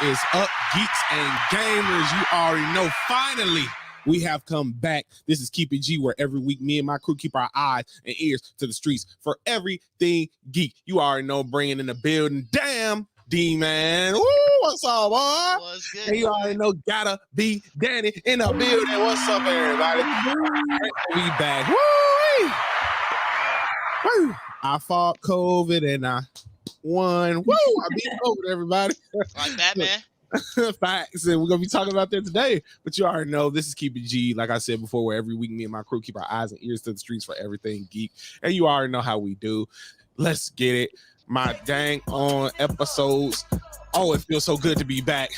is up, geeks and gamers? You already know. Finally, we have come back. This is Keep It G, where every week me and my crew keep our eyes and ears to the streets for everything geek. You already know, bringing in the building. Damn, D-Man. Woo, what's up, boy? What's good? And you already know, gotta be Danny in the building. What's up, everybody? We back. Woo! Woo! I fought COVID and I won. Woo! I beat COVID, everybody. Like Batman. Facts, and we're gonna be talking about that today. But you already know this is Keep It G, like I said before, where every week me and my crew keep our eyes and ears to the streets for everything geek. And you already know how we do. Let's get it. My dang on episodes. Oh, it feels so good to be back.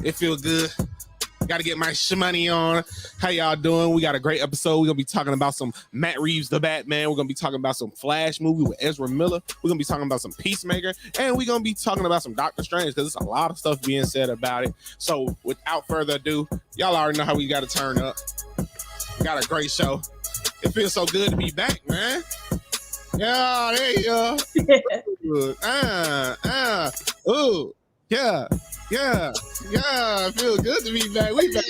It feels good. Got to get my shmoney on. How y'all doing? We got a great episode. We're going to be talking about some Matt Reeves, the Batman. We're going to be talking about some Flash movie with Ezra Miller. We're going to be talking about some Peacemaker. And we're going to be talking about some Doctor Strange because there's a lot of stuff being said about it. So without further ado, y'all already know how we got to turn up. We got a great show. It feels so good to be back, man. Yeah, there you go. Ooh, yeah. It feels good to be back. We back.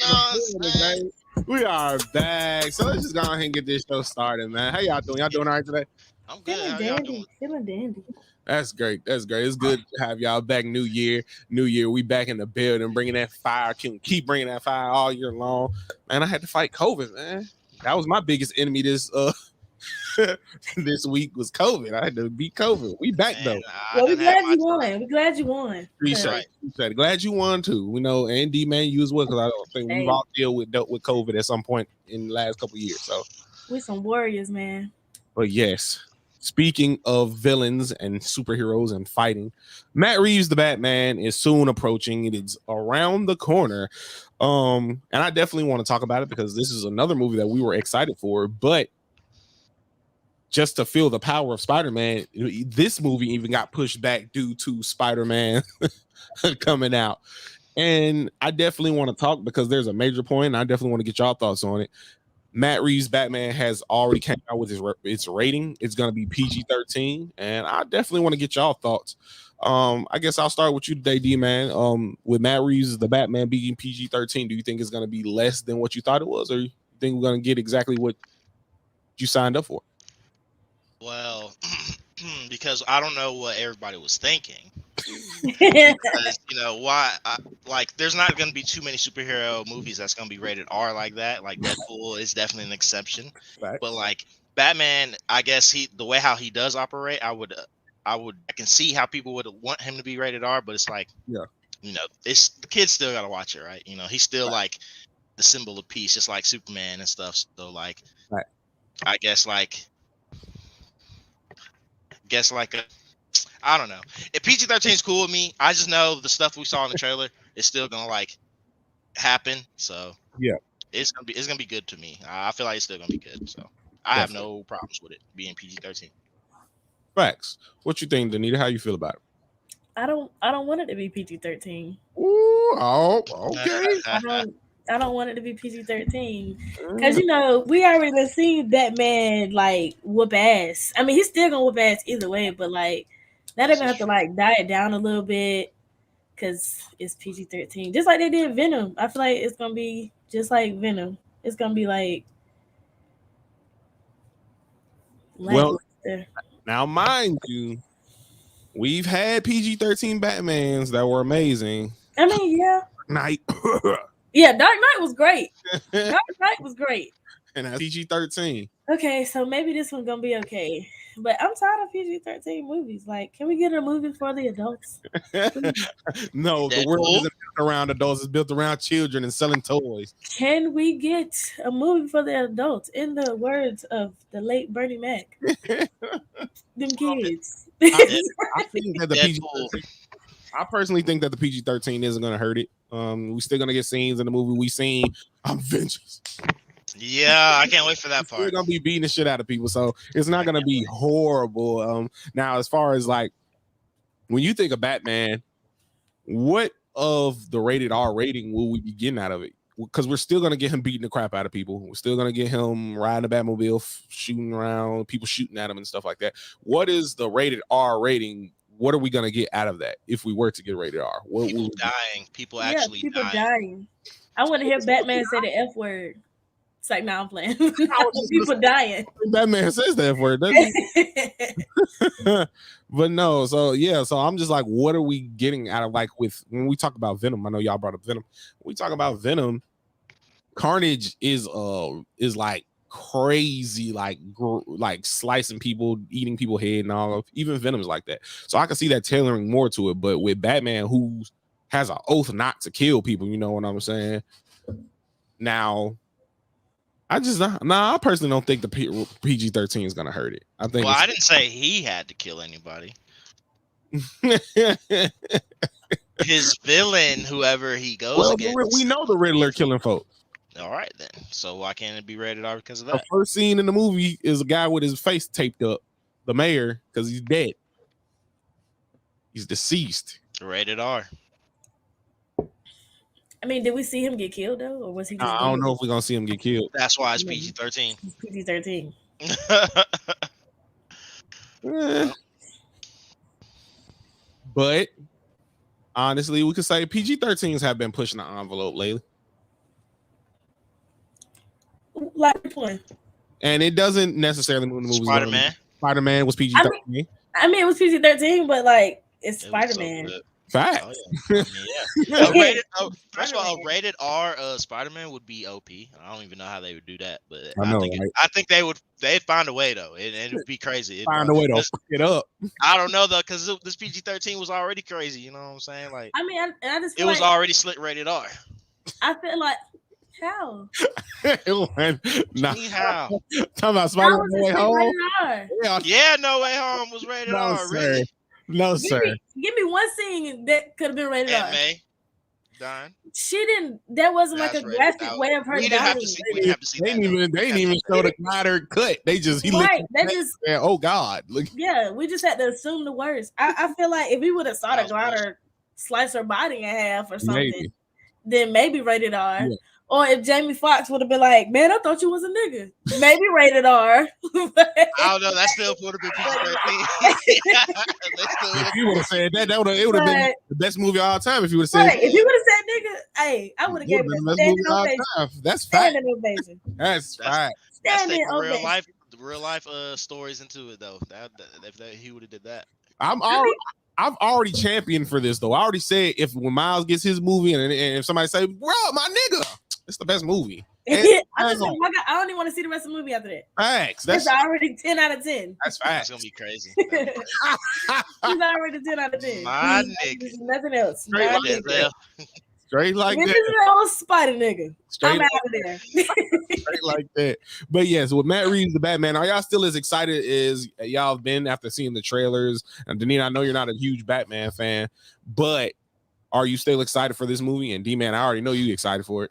We are back. So let's just go ahead and get this show started, man. How y'all doing? Y'all doing all right today? I'm good. How y'all doing? Feeling dandy. That's great. It's good to have y'all back. New year. We back in the building, bringing that fire. Can keep bringing that fire all year long. Man, I had to fight COVID, man. That was my biggest enemy this week was COVID. I had to beat COVID. We back though. Well, we're glad you won. We're glad you won. Appreciate it. Glad you won too. We know, and D-Man, you as well, because I don't think we've all dealt with COVID at some point in the last couple of years. So we're some warriors, man. But yes, speaking of villains and superheroes and fighting, Matt Reeves, the Batman, is soon approaching. It is around the corner. And I definitely want to talk about it because this is another movie that we were excited for, but just to feel the power of Spider-Man, this movie even got pushed back due to Spider-Man coming out. And I definitely want to talk because there's a major point, and I definitely want to get y'all thoughts on it. Matt Reeves' Batman has already came out with its rating. It's going to be PG-13, and I definitely want to get y'all thoughts. I guess I'll start with you today, D-Man. With Matt Reeves' The Batman being PG-13, do you think it's going to be less than what you thought it was, or you think we're going to get exactly what you signed up for? Well, because I don't know what everybody was thinking. Because, there's not going to be too many superhero movies that's going to be rated R like that. Like Deadpool is definitely an exception. Right. But like Batman, I guess the way how he does operate, I can see how people would want him to be rated R, but it's like, it's the kids still got to watch it, right? He's still like the symbol of peace, just like Superman and stuff. So like, I guess I don't know. If PG-13 is cool with me, I just know the stuff we saw in the trailer is still gonna happen. So yeah, it's gonna be good to me. I feel like it's still gonna be good. So I have no problems with it being PG-13. Facts. What you think, Danita? How you feel about it? I don't want it to be PG-13. Ooh, okay. I don't want it to be PG-13 because we already seen Batman whoop ass. I mean, he's still gonna whoop ass either way, but now they're gonna have to diet it down a little bit because it's PG-13, just like they did Venom. I feel like it's gonna be just like Venom. It's gonna be well. Now, mind you, we've had PG-13 Batmans that were amazing. I mean, yeah. Night. Yeah, Dark Knight was great. And that's PG-13. Okay, so maybe this one's gonna be okay. But I'm tired of PG-13 movies. Can we get a movie for the adults? No, the world isn't built around adults. It's built around children and selling toys. Can we get a movie for the adults? In the words of the late Bernie Mac. Them kids. I think that the PG-13... I personally think that the PG-13 isn't going to hurt it. We're still going to get scenes in the movie we seen. I'm vengeance. Yeah, I can't wait for that part. We're going to be beating the shit out of people, so it's not going to be horrible. Now, as far as when you think of Batman, what of the rated R rating will we be getting out of it? Because we're still going to get him beating the crap out of people. We're still going to get him riding a Batmobile, shooting around, people shooting at him and stuff like that. What is the rated R rating what are we gonna get out of that if we were to get rated R? What People would- dying. People Yeah, actually people dying. dying. I want to hear Batman say the F word. It's like, now I'm playing. was just People dying. Batman says that word, doesn't he? But no, so yeah, so I'm just like, what are we getting out of, like, with when we talk about Venom? I know y'all brought up Venom. When we talk about Venom, Carnage is like crazy, like slicing people, eating people head and all. Even Venom's like that. So I can see that tailoring more to it. But with Batman, who has an oath not to kill people, you know what I'm saying? Now, I personally don't think the PG-13 is gonna hurt it. I think. Well, I didn't say he had to kill anybody. His villain, whoever he goes against. We know the Riddler killing folks. All right, then. So why can't it be rated R because of The that? first scene in the movie is a guy with his face taped up, the mayor, because he's dead. He's deceased. Rated R. I mean, did we see him get killed though, or was he just? I don't know if we're gonna see him get killed. That's why it's PG-13. PG-13. But honestly, we could say PG-13s have been pushing the envelope lately. Like which one? And it doesn't necessarily mean the movie. Spider-Man was PG-13. I mean, it was PG-13, but like it's It was Spider-Man. so good. Facts. Oh, yeah. First of all, a rated R Spider-Man would be OP. I don't even know how they would do that, but I think they'd find a way though, and it'd be crazy. Find a way to fuck it up. I don't know though, because this PG-13 was already crazy. You know what I'm saying? Like, I mean, I just it feel was like, already slit rated R. I feel like how? Nah. How? Talking about Spider-Man No Way Home. Yeah, No Way Home was rated R. Sir. Really? No, sir. Give me one scene that could have been rated R. May dying. She didn't. That wasn't like a graphic way of her We dying. didn't have to see. We didn't have to see They that. didn't even show the glider cut. They just oh God, look. Yeah, we just had to assume the worst. I feel like if we would have saw the glider slice her body in half or something, then maybe rated R. Yeah. Or if Jamie Foxx would have been like, "Man, I thought you was a nigga," maybe rated R. I don't know. That still would have been PG-13. If you would have said that, it would have been the best movie of all time. If you would have said, if you would have said nigga, hey, I would have given it a standing ovation. That's fact. That's fact. Standing ovation. Real life stories into it though. If he would have did that, I've already championed for this though. I already said when Miles gets his movie and if somebody say, "Bro, my nigga," it's the best movie. I don't even want to see the rest of the movie after that. Facts. That's already 10 out of 10. That's facts. That's gonna be crazy. He's already 10 out of 10. My nigga. Nothing else. Straight like that. This is an old spider nigga. Straight I'm out of there. Straight like that. But yes, with Matt Reeves, the Batman, are y'all still as excited as y'all have been after seeing the trailers? And Deneen, I know you're not a huge Batman fan, but are you still excited for this movie? And D-Man, I already know you excited for it.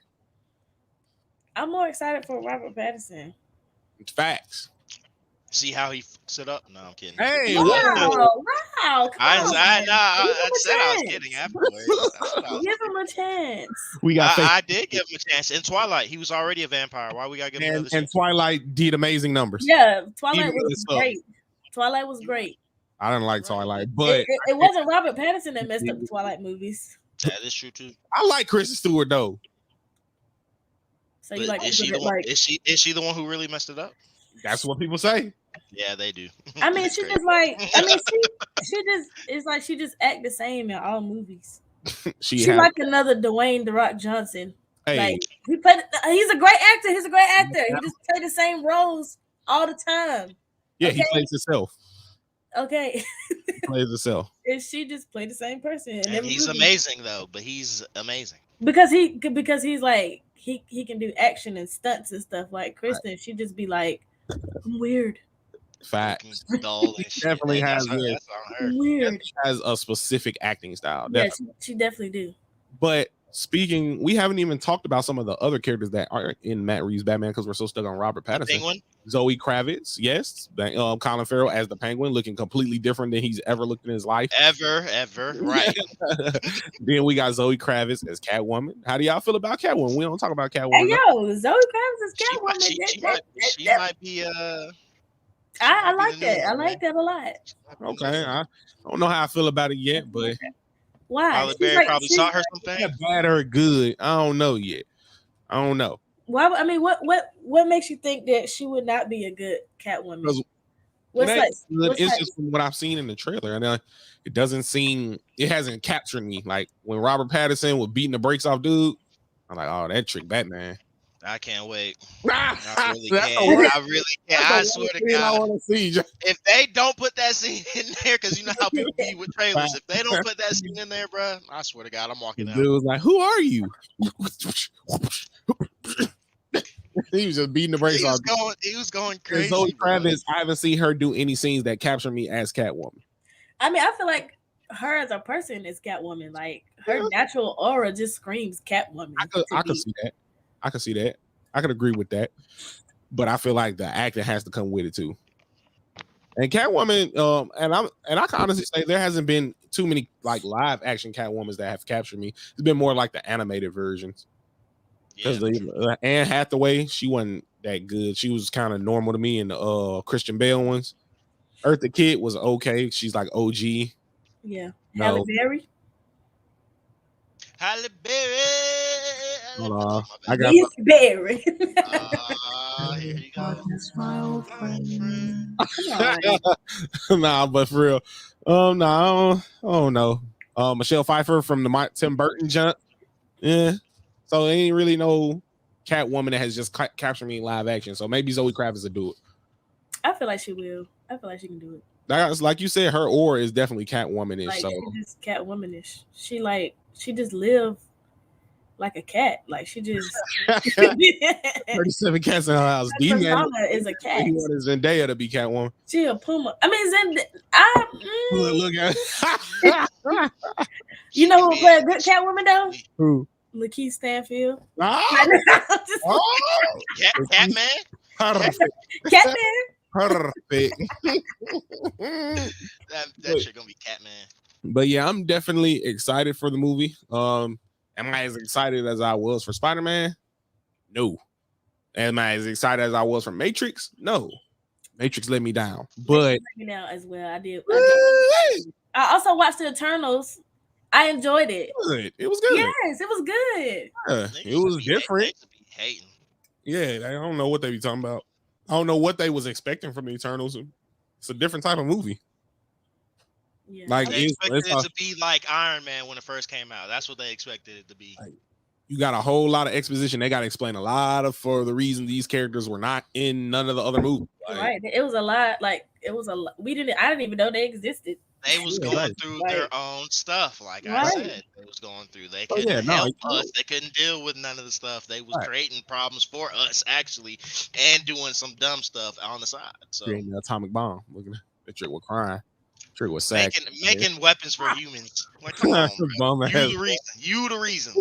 I'm more excited for Robert Pattinson. It's facts. See how he fucks it up? No, I'm kidding. Hey, wow. I said I was kidding afterwards. Give him a chance. I did give him a chance. In Twilight, he was already a vampire. Why we gotta give him another chance? And Twilight did amazing numbers. Yeah, Twilight was great. Twilight was great. I didn't like Twilight, but it wasn't Robert Pattinson that messed up the Twilight movies. That is true too. I like Kristen Stewart though. So you like is she the one who really messed it up? That's what people say. Yeah, they do. I mean, she just like. I mean, she just is like she just act the same in all movies. She's like another Dwayne "The Rock" Johnson. Hey. Like he's a great actor. He's a great actor. He just plays the same roles all the time. Yeah, he plays himself. Okay. He plays himself. And she just played the same person. And he's amazing though. But he's amazing because he's like he can do action and stunts and stuff. Like Kristen, she just be like, I'm weird. Facts. Definitely has weird. Has a specific acting style. Yeah, she definitely do. But speaking, we haven't even talked about some of the other characters that are in Matt Reeves' Batman because we're so stuck on Robert Pattinson. Penguin. Zoe Kravitz, yes. Colin Farrell as the Penguin, looking completely different than he's ever looked in his life. Ever, right. Then we got Zoe Kravitz as Catwoman. How do y'all feel about Catwoman? We don't talk about Catwoman. Hey, yo, Zoe Kravitz as Catwoman. She might be I like that. I like that a lot. Okay, I don't know how I feel about it yet, but Why? Halle Berry probably saw her something. bad or good, I don't know yet. I don't know. Why? I mean, what makes you think that she would not be a good Catwoman? It's just from what I've seen in the trailer, and it doesn't seem, it hasn't captured me. Like when Robert Pattinson was beating the brakes off dude, I'm like, oh, that trick Batman. I can't wait. I really can't. I really can't. I swear to God. I want to see. If they don't put that scene in there, because you know how people be with trailers, if they don't put that scene in there, bro, I swear to God, I'm walking out. Dude was like, "Who are you?" He was just beating the brakes off. He was going crazy. Zoe Kravitz, I haven't seen her do any scenes that capture me as Catwoman. I mean, I feel like her as a person is Catwoman. Like her natural aura just screams Catwoman. I could see that. I could see that. I could agree with that. But I feel like the acting has to come with it too. And Catwoman, and I can honestly say there hasn't been too many like live action Catwomans that have captured me. It's been more like the animated versions. Because Anne Hathaway, she wasn't that good. She was kind of normal to me in the Christian Bale ones. Eartha Kitt was okay. She's like OG. Yeah. No. Halle Berry. Halle Berry. Hold on. I got Berry. Here you go. My old friend. Nah, but for real. No, oh no. Michelle Pfeiffer from the Tim Burton jump. Yeah. So there ain't really no Catwoman that has just captured me in live action. So maybe Zoe Kravitz will do it. I feel like she will. I feel like she can do it. That's like you said, her aura is definitely Catwoman-ish. Like, so she's just Catwoman-ish. She just live like a cat. Like she just 37 cats in her house. Mama is a cat. He wanted Zendaya to be Catwoman. She a puma. I mean, Look at you know who play a good Catwoman though? Who? Lakeith Stanfield. Catman. Catman. Perfect. that shit gonna be Catman. But yeah, I'm definitely excited for the movie. Am I as excited as I was for Spider-Man? No. Am I as excited as I was for Matrix? No. Matrix let me down. But let me down as well. I did. I also watched the Eternals. I enjoyed it. It was good. Yes, it was good. Yeah, it was different. Yeah, I don't know what they be talking about. I don't know what they was expecting from the Eternals. It's a different type of movie. Yeah. Like they expected it to be like Iron Man when it first came out. That's what they expected it to be. Like, you got a whole lot of exposition. They got to explain a lot of for the reason these characters were not in none of the other movies. Like, right. It was a lot. Like it was a lot. I didn't even know they existed. They was going through their own stuff, like I said. They was going through. They couldn't help us. They couldn't deal with none of the stuff. They was creating problems for us, actually, and doing some dumb stuff on the side. So creating the atomic bomb. Looking at that trick with crying. Trick was sad. Making weapons for humans. Like, come on, bro. You the reason.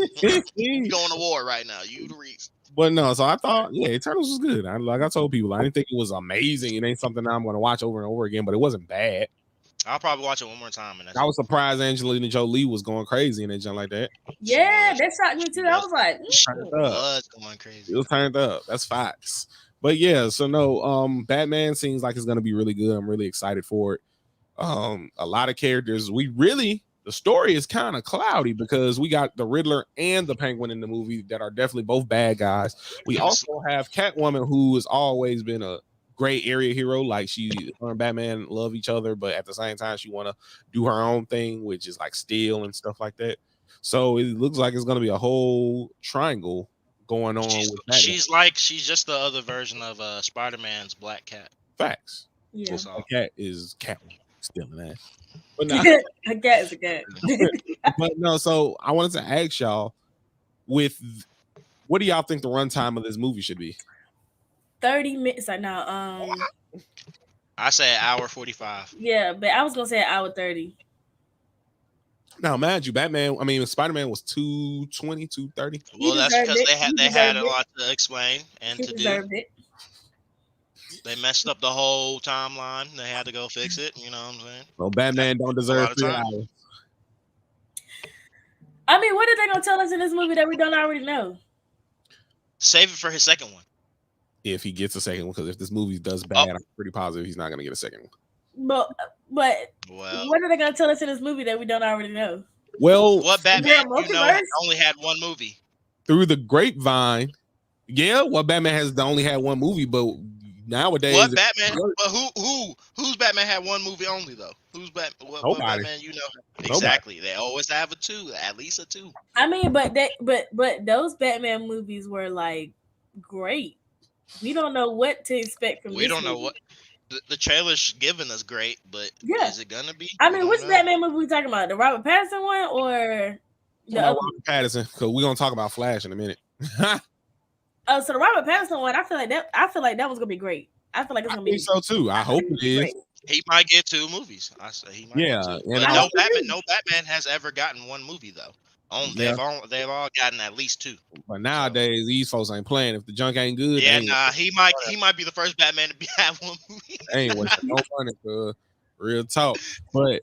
You going to war right now. You the reason. But no, so I thought, Eternals was good. Like I told people, I didn't think it was amazing. It ain't something that I'm going to watch over and over again, but it wasn't bad. I'll probably watch it one more time. And I was surprised Angelina Jolie was going crazy in a jump like that. Yeah, that shocked me too. I was like, it was going crazy. It was turned up. That's facts. But yeah, so no, Batman seems like it's going to be really good. I'm really excited for it. A lot of characters. The story is kind of cloudy because we got the Riddler and the Penguin in the movie that are definitely both bad guys. We also have Catwoman, who has always been a gray area hero. Like her and Batman love each other, but at the same time, she want to do her own thing, which is like steal and stuff like that. So it looks like it's going to be a whole triangle going on. She's just the other version of Spider-Man's Black Cat. Facts. Yeah. So a cat is Catwoman. Stealing that. But no. A cat is a cat. But no, so I wanted to ask y'all, what do y'all think the runtime of this movie should be? 30 minutes. I say an hour 45. Yeah, but I was gonna say an hour 30. Now, mind you, Spider-Man was 220, 230. Well, that's because they had a lot to explain and to do. They messed up the whole timeline. They had to go fix it. You know what I'm saying? Well, Batman don't deserve 3 hours. I mean, what are they gonna tell us in this movie that we don't already know? Save it for his second one. if he gets a second one, because if this movie does bad, I'm pretty positive he's not going to get a second one. But what are they going to tell us in this movie that we don't already know? Well, what Batman only had one movie? Through the grapevine, what Batman has only had one movie, but nowadays, what Batman? But who's Batman had one movie only though? Who's Batman? What Batman? Exactly. They always have a two, at least a two. I mean, but those Batman movies were like great. We don't know what to expect from. We don't know what the trailer's giving us great, but is it gonna be? I mean, which Batman movie we talking about? The Robert Pattinson one or the other Robert Pattinson? Because we're gonna talk about Flash in a minute. Oh, so the Robert Pattinson one, I feel like that was gonna be great. I feel like it's gonna be so too. I hope it is. Great. He might get two movies. I say he might. Yeah, get two. But no Batman has ever gotten one movie though. They've all gotten at least two. But nowadays, these folks ain't playing. If the junk ain't good, he might be the first Batman to have one movie. Ain't no funny, real talk. But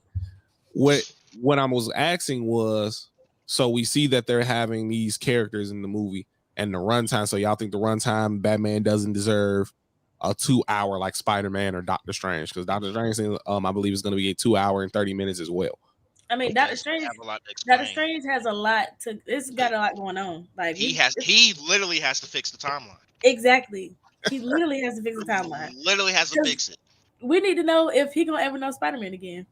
what I was asking was, so we see that they're having these characters in the movie and the runtime. So y'all think the runtime Batman doesn't deserve a 2 hour like Spider-Man or Doctor Strange? Because Doctor Strange, I believe, is going to be a 2 hour and 30 minutes as well. I mean, Doctor Strange has a lot to. It's got a lot going on. Like he literally has to fix the timeline. Exactly, he literally has to fix the timeline. Literally has to fix it. We need to know if he gonna ever know Spider-Man again.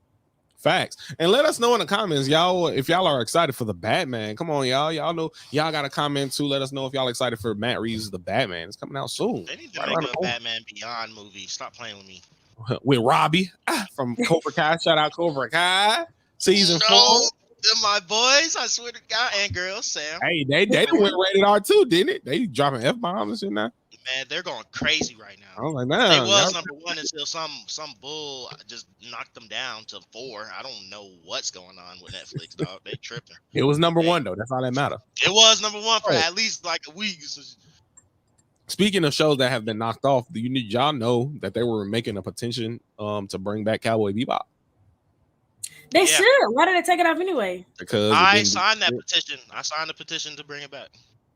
Facts. And let us know in the comments, y'all, if y'all are excited for the Batman. Come on, y'all. Y'all know y'all got a comment too. Let us know if y'all excited for Matt Reeves' The Batman. It's coming out soon. They need to make a Batman Beyond movie. Stop playing with me. With Robbie from Cobra Kai. Shout out Cobra Kai. Season 4. They're my boys. I swear to God, and girls, Sam. Hey, they went rated R too, didn't it? They dropping F-bombs and shit now. Man, they're going crazy right now. I was like, nah, they was number one until some bull just knocked them down to 4. I don't know what's going on with Netflix, dog. They tripping. It was number 1 though. That's all that matter. It was number 1 for at least like a week. Speaking of shows that have been knocked off, y'all know that they were making a petition to bring back Cowboy Bebop? They should. Why did they take it off anyway? Because I signed that petition. I signed the petition to bring it back.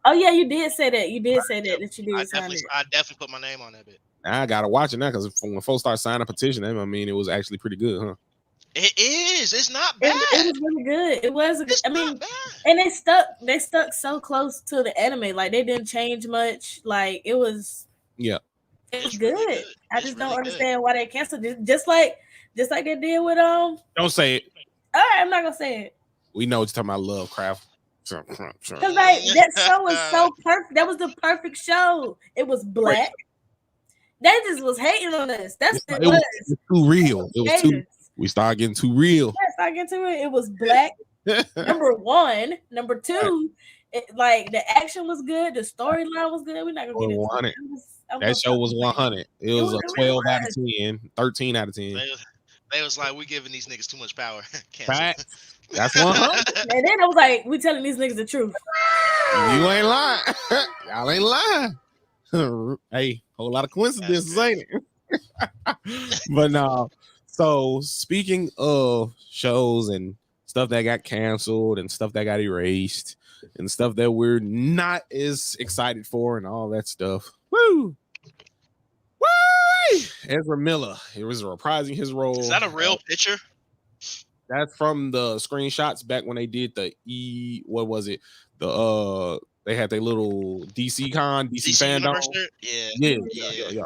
Oh yeah, you did say that. You did say that you did sign it. I definitely put my name on that bit. I gotta watch it now because when folks start signing a petition, I mean, it was actually pretty good, huh? It is. It's not bad. It was really good. It was. It's not bad. And they stuck so close to the anime. Like they didn't change much. Like it was. Yeah. It was good. Really good. I just don't understand why they canceled it. Just like they did with Don't say it. All right, I'm not gonna say it. We know what you're talking about. Lovecraft. Because like that show was so perfect. That was the perfect show. It was black. They just was hating on us. That's what it was. It was too real. It was too. We started getting too real. Yeah, started getting too real. It was black. Number 1. Number 2. Like the action was good. The storyline was good. We're not gonna get into it. That show was 100. It was a 12 out of 10, 13 out of 10. They was like, we're giving these niggas too much power. Fact. That's 100. And then I was like, we telling these niggas the truth. You ain't lying. Y'all ain't lying. Hey, whole lot of coincidences, ain't it? But no. So speaking of shows and stuff that got canceled and stuff that got erased and stuff that we're not as excited for and all that stuff. Woo! Woo! Ezra Miller. He was reprising his role. Is that a real picture? That's from the screenshots back when they did the what was it? They had their little DC fandom. Yeah.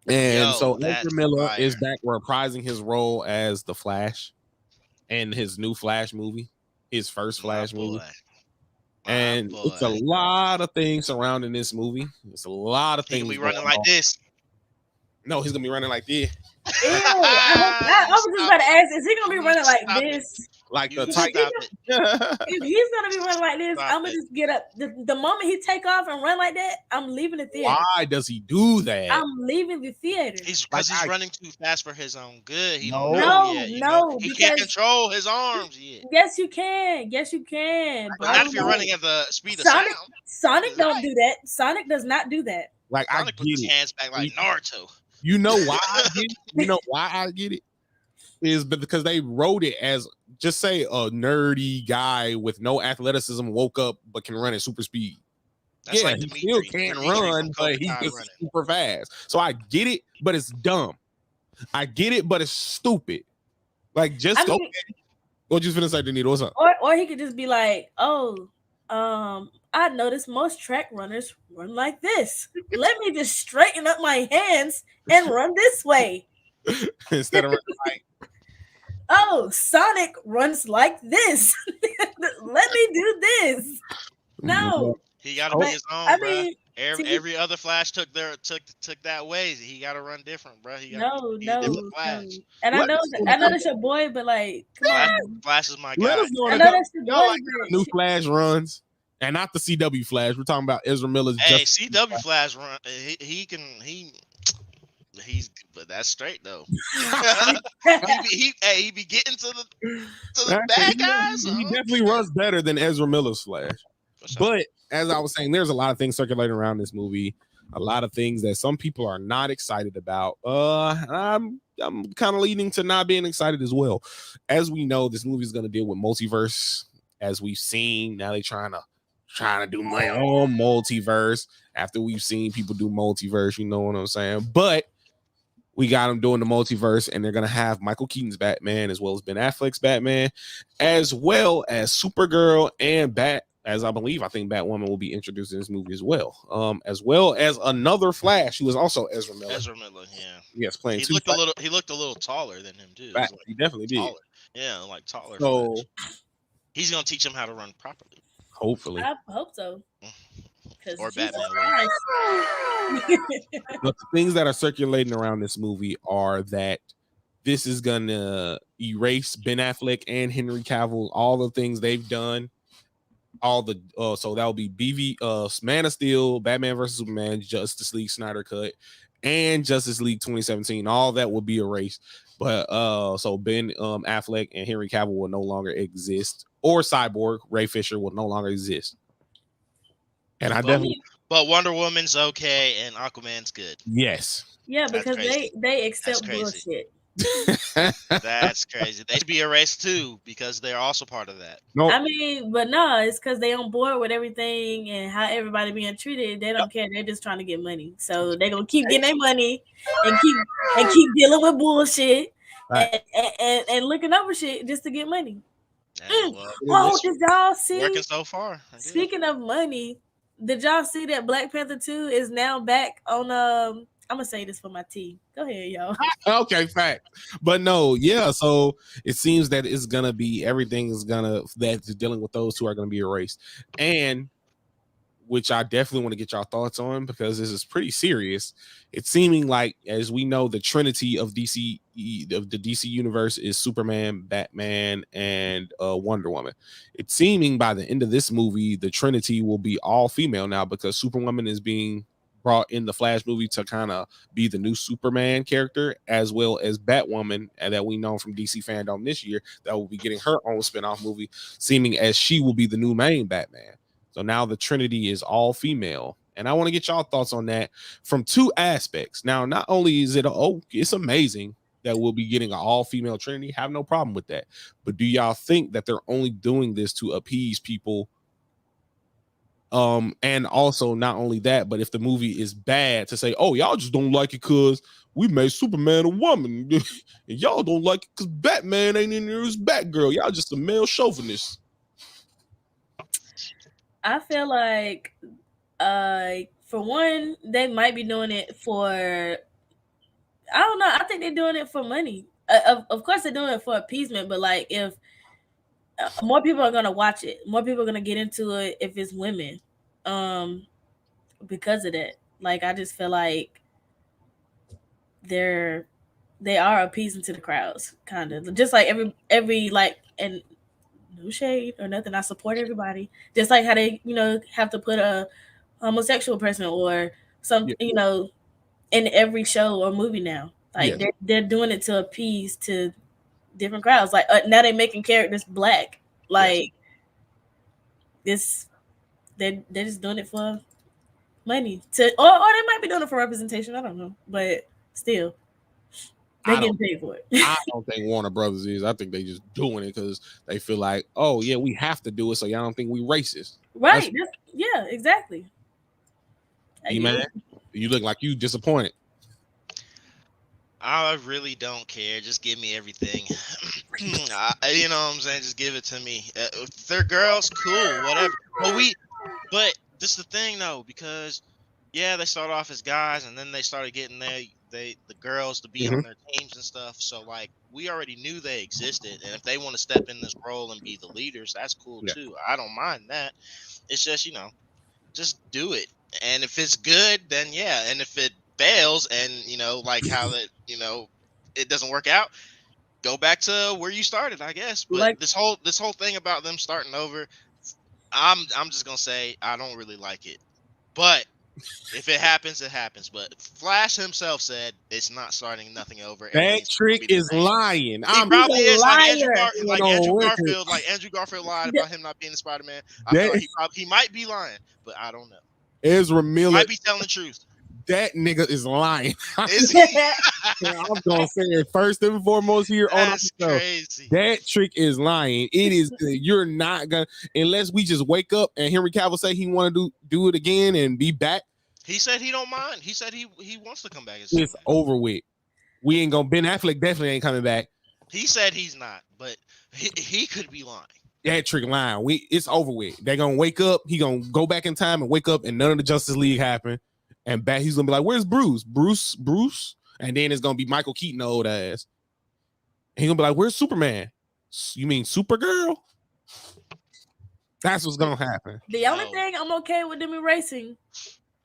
And so Ezra Miller is back reprising his role as the Flash in his new Flash movie, his first Flash movie. And it's a lot of things surrounding this movie. It's a lot of things. He's gonna be running like this. No, he's gonna be running like this. I was just about to ask, is he gonna be running like this? Like the Titan. If he's gonna be running like this, I'm gonna just get up. The moment he take off and run like that, I'm leaving the theater. Why does he do that? I'm leaving the theater. He's running too fast for his own good. He he can't control his arms yet. Yes, you can. Yes, you can. But not if you're running at the speed of Sonic. sound. Sonic don't do that. Sonic does not do that. Like Sonic puts his hands back like Naruto. You know why I get it? You know why I get it? Is because they wrote it as just say a nerdy guy with no athleticism woke up but can run at super speed. That's yeah, like he Dimitri. still can't Dimitri from run, but Cobra he's Kai just running. super fast. So I get it, but it's dumb. I get it, but it's stupid. Like, just I mean, okay. What you finna say, Danita? What's up? or he could just be like, oh, I noticed most track runners run like this. Let me just straighten up my hands and run this way. Instead of like, Oh, Sonic runs like this. Let me do this. No. He got to Oh, be his own, I bro. mean, Every other Flash took that way. He got to run different, bro. He got to be a different Flash. And I know that's your boy, but like, come on. Flash is my let guy. us know I in know the that's your y'all boy, like how the new Flash runs, and not the CW Flash. We're talking about Ezra Miller's. Hey, CW Flash run. But that's straight though. he be getting to the bad guys. He definitely runs better than Ezra Miller's Flash. But as I was saying, there's a lot of things circulating around this movie. A lot of things that some people are not excited about. I'm kind of leaning to not being excited as well. As we know, this movie is going to deal with multiverse. As we've seen, now they're trying to do my own multiverse. After we've seen people do multiverse, you know what I'm saying? But we got them doing the multiverse, and they're going to have Michael Keaton's Batman as well as Ben Affleck's Batman, as well as Supergirl and I think Batwoman will be introduced in this movie as well as another Flash who is also Ezra Miller. Yeah. Yes, playing. He looked a little taller than him too. Right. He definitely did. Taller. Yeah, like taller. So Flash. He's gonna teach him how to run properly. Hopefully, I hope so. Or Batman. But the things that are circulating around this movie are that this is gonna erase Ben Affleck and Henry Cavill, all the things they've done. All the so that will be Man of Steel, Batman versus Superman, Justice League Snyder Cut, and Justice League 2017. All that will be erased. But so Ben Affleck and Henry Cavill will no longer exist, or Cyborg Ray Fisher will no longer exist. And but Wonder Woman's okay and Aquaman's good. Yes. Yeah, because they accept bullshit. That's crazy. They should be erased too because they're also part of that. No, I mean, but no, it's because they on board with everything and how everybody being treated. They don't care. They're just trying to get money, so they're gonna keep getting their money and keep dealing with bullshit and looking over shit just to get money. Did y'all see? Working so far. Speaking of money, did y'all see that Black Panther 2 is now back on? I'm gonna say this for my tea. Go ahead, y'all. Okay, fact. But no, yeah. So it seems that it's gonna be that's dealing with those two are gonna be erased, and which I definitely want to get y'all thoughts on because this is pretty serious. It's seeming like, as we know, the Trinity of the DC universe is Superman, Batman, and Wonder Woman. It's seeming by the end of this movie, the Trinity will be all female now because Superwoman is being brought in the Flash movie to kind of be the new Superman character, as well as Batwoman, and that we know from DC fandom this year that will be getting her own spinoff movie, seeming as she will be the new main Batman. So now the Trinity is all female, and I want to get y'all thoughts on that from two aspects. Now, not only is it's amazing that we'll be getting an all female Trinity, have no problem with that, but do y'all think that they're only doing this to appease people? And also not only that, but if the movie is bad, to say, oh, y'all just don't like it because we made Superman a woman, and y'all don't like it because Batman ain't in there as Batgirl. Y'all just a male chauvinist. I feel like, for one, they might be doing it for, I don't know. I think they're doing it for money. Of course, they're doing it for appeasement, but like if more people are gonna watch it, more people are gonna get into it if it's women, because of that. Like I just feel like they are appeasing to the crowds, kind of just like every like, and no shade or nothing. I support everybody, just like how they have to put a homosexual person or some in every show or movie now. Like they're doing it to appease to different crowds. Like now they're making characters black. Like this, they're just doing it for money. Or they might be doing it for representation. I don't know, but still, they're getting paid for it. I don't think Warner Brothers is. I think they just doing it because they feel like, oh yeah, we have to do it. So y'all don't think we racist, right? Yeah, exactly. man, you look like you disappointed. I really don't care. Just give me everything. You know what I'm saying? Just give it to me. If they're girls, cool, whatever. But this is the thing though, because they start off as guys, and then they started getting the girls to be on their teams and stuff. So like we already knew they existed, and if they want to step in this role and be the leaders, that's cool too. I don't mind that. It's just just do it, and if it's good, then and if it fails, and like how that it doesn't work out, go back to where you started, I guess. But Like- this whole thing about them starting over, I'm just gonna say I don't really like it. But if it happens, it happens. But Flash himself said it's not starting nothing over. That trick is lying. He probably is like Andrew liar. Garfield. Like Andrew Garfield lied about him not being the Spider-Man. I feel like he might be lying, but I don't know. Ezra Miller Might be telling the truth. That nigga is lying. Is he? I'm gonna say it first and foremost here on the show. Crazy. That trick is lying. It is. You're not gonna, unless we just wake up and Henry Cavill say he want to do it again and be back. He said he don't mind. He said he wants to come back. It's over with. We ain't gonna. Ben Affleck definitely ain't coming back. He said he's not, but he could be lying. That trick lying. It's over with. They're gonna wake up. He gonna go back in time and wake up, and none of the Justice League happen. And back, he's gonna be like, "Where's Bruce? Bruce?" And then it's gonna be Michael Keaton, old ass. And he's gonna be like, "Where's Superman? You mean Supergirl?" That's what's gonna happen. The only thing I'm okay with them erasing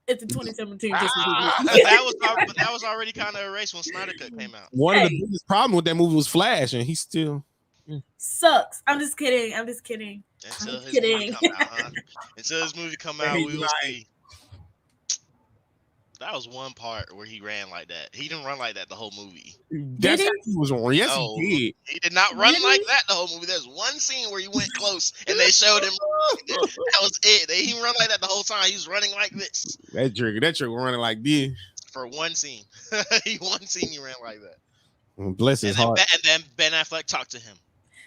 is the 2017 Justice that was already kind of erased when Snyder Cut came out. One of the biggest problems with that movie was Flash, and he still sucks. I'm just kidding. Until his movie come out, we will see. That was one part where he ran like that. He didn't run like that the whole movie. That's how he was wrong. Yes, he did. He did not run like that the whole movie. There's one scene where he went close and they showed him. That was it. He didn't run like that the whole time. He was running like this. That trick was running like this. For one scene. He ran like that. Bless his heart. And then Ben Affleck talked to him.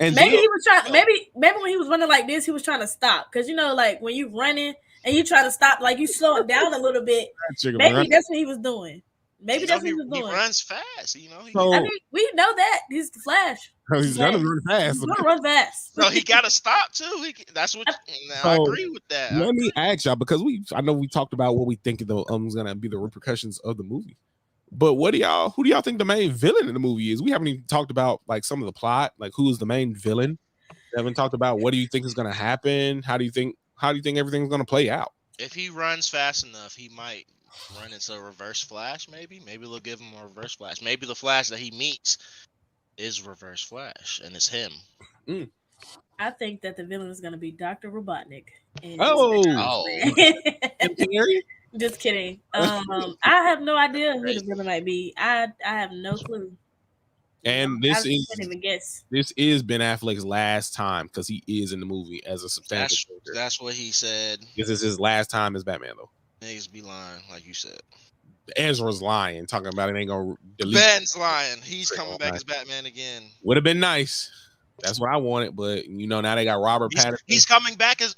And maybe he was trying. Maybe when he was running like this, he was trying to stop. Because like when you running and you try to stop, like you slow it down a little bit. Maybe that's what he was doing. Maybe that's what he was doing. He runs fast, I mean, we know that he's the Flash. He's gonna run fast. He's gonna run fast. So he got to stop too. That's what. I agree with that. Let me ask y'all, because I know we talked about what we think is gonna be the repercussions of the movie. But who do y'all think the main villain in the movie is? We haven't even talked about like some of the plot, like who is the main villain. We haven't talked about what do you think is gonna happen? How do you think everything's gonna play out? If he runs fast enough, he might run into a reverse Flash. Maybe they'll give him a reverse Flash. Maybe the Flash that he meets is Reverse Flash, and it's him. I think that the villain is gonna be Dr. Robotnik. Just kidding. I have no idea who the villain might be. I have no clue. And I can't even guess. This is Ben Affleck's last time because he is in the movie as a substantial character. That's what he said. This is his last time as Batman, though. Niggas be lying, like you said. Ezra's lying, talking about it ain't gonna delete. Ben's lying. He's coming back as Batman again. Would have been nice. That's what I wanted, but now they got Robert Pattinson. He's coming back as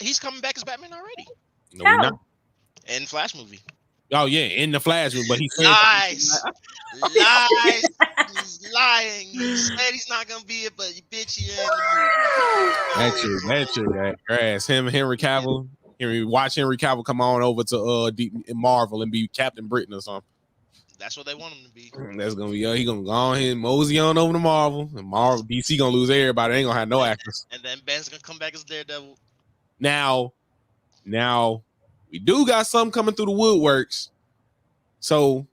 Batman already. No, we're not. In Flash movie. Oh yeah, in the Flash movie, but he said lies. He's lying. He said he's not gonna be it, but bitch, he in the movie. That true. That grass. Him, Henry Cavill. Watch Henry Cavill come on over to Marvel and be Captain Britain or something. That's what they want him to be. That's gonna be he gonna go on here and mosey on over to Marvel, and DC gonna lose everybody. They ain't gonna have no actors. And then Ben's gonna come back as Daredevil. Now, we do got something coming through the woodworks. So,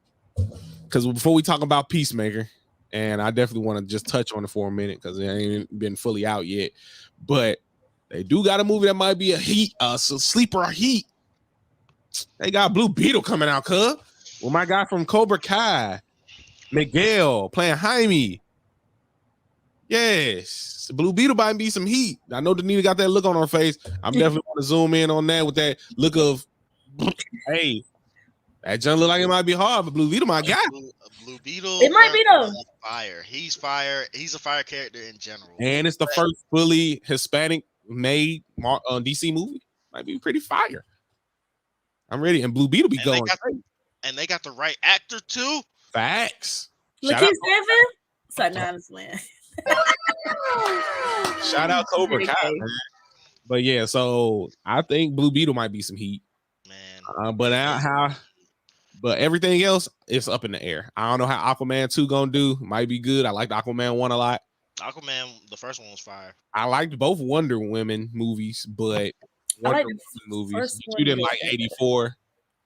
because before we talk about Peacemaker, and I definitely want to just touch on it for a minute because it ain't been fully out yet, but they do got a movie that might be a sleeper heat. They got Blue Beetle coming out, cuz. Well, my guy from Cobra Kai, Miguel, playing Jaime. Yes, Blue Beetle might be some heat. I know Danita got that look on her face. I'm definitely going to zoom in on that with that look of, hey, that junk look like it might be hard, but Blue Beetle, my guy. Blue Beetle. It might be though. Fire. He's fire. He's a fire character in general. And it's the first fully Hispanic made DC movie. Might be pretty fire. I'm ready. And Blue Beetle be And going. they got the right actor too. Facts. Lakeith Stanfield? Sorry, nah, I'm just playing. Shout out Cobra Kai, man. But yeah, so I think Blue Beetle might be some heat, man. But everything else is up in the air. I don't know how Aquaman 2 gonna do. Might be good. I liked Aquaman 1 a lot. Aquaman, the first one was fire. I liked both Wonder Woman movies, but Wonder Woman movies. You didn't like 84.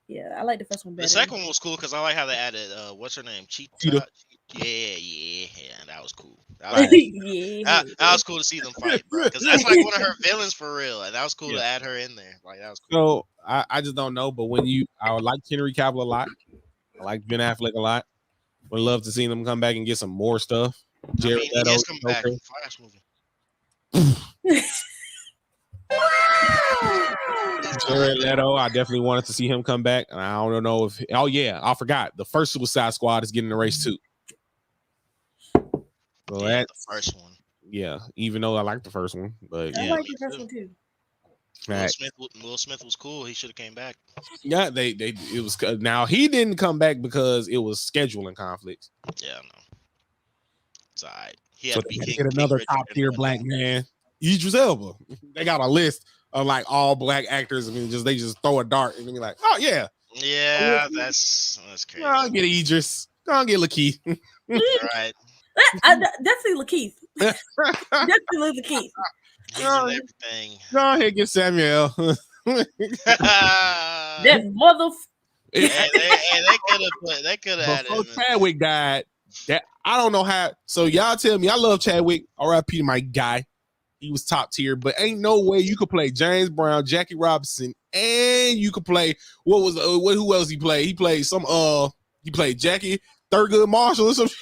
Yeah, I like the first one better. The second one was cool because I like how they added what's her name? Cheetah. Yeah, that was cool. That was cool to see them fight, bro. Because that's like one of her villains for real, and that was cool to add her in there. Like that was cool. So I just don't know, but I would like Henry Cavill a lot. I like Ben Affleck a lot. Would love to see them come back and get some more stuff. Jared Leto is coming back in the Flash movie. Jared Leto, I definitely wanted to see him come back. And I don't know if I forgot. The first Suicide Squad is getting the race too. So the first one. Yeah, even though I like the first one, but I like the first one too. Will Smith was cool. He should have came back. Yeah, it was now he didn't come back because it was scheduling conflicts. Yeah, no. It's all right. He had to be get another top tier black man. Idris Elba. They got a list of like all black actors. I mean, they just throw a dart and be like, oh yeah. Yeah, that's crazy. I'll get Idris. I'll get Lakeith. Right. Definitely Lakeith. Definitely Lakeith. Everything. Go ahead, get Samuel. That mother. They could have Before Chadwick died, that I don't know how. So y'all tell me, I love Chadwick. R.I.P. my guy. He was top tier, but ain't no way you could play James Brown, Jackie Robinson, and you could play who else he played? He played he played Jackie Thurgood Marshall or something.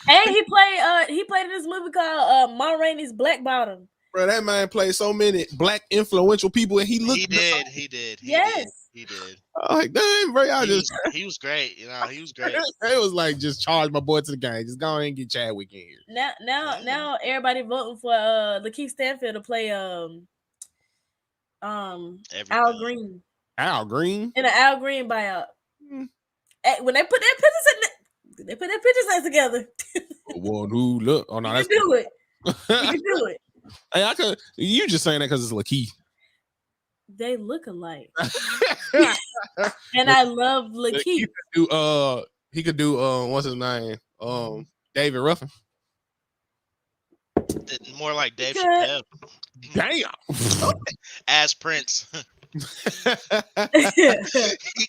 And he played in this movie called Ma Rainey's Black Bottom. Bro, that man played so many black influential people, and he did. He did. Oh, like, damn, bro, he was great. You know, he was great. It was like, just charge my boy to the game. Just go ahead and get Chadwick in here. Now everybody voting for Lakeith Stanfield to play Al Green. Al Green? In an Al Green buyout. When they put that pictures together. Well, who look? Oh no, you can do it. You can do it. Hey, you just saying that because it's Lakeith. They look alike. And I love Lakeith. He could do what's his name? David Ruffin. More like Dave Chappelle. Damn. As Prince. He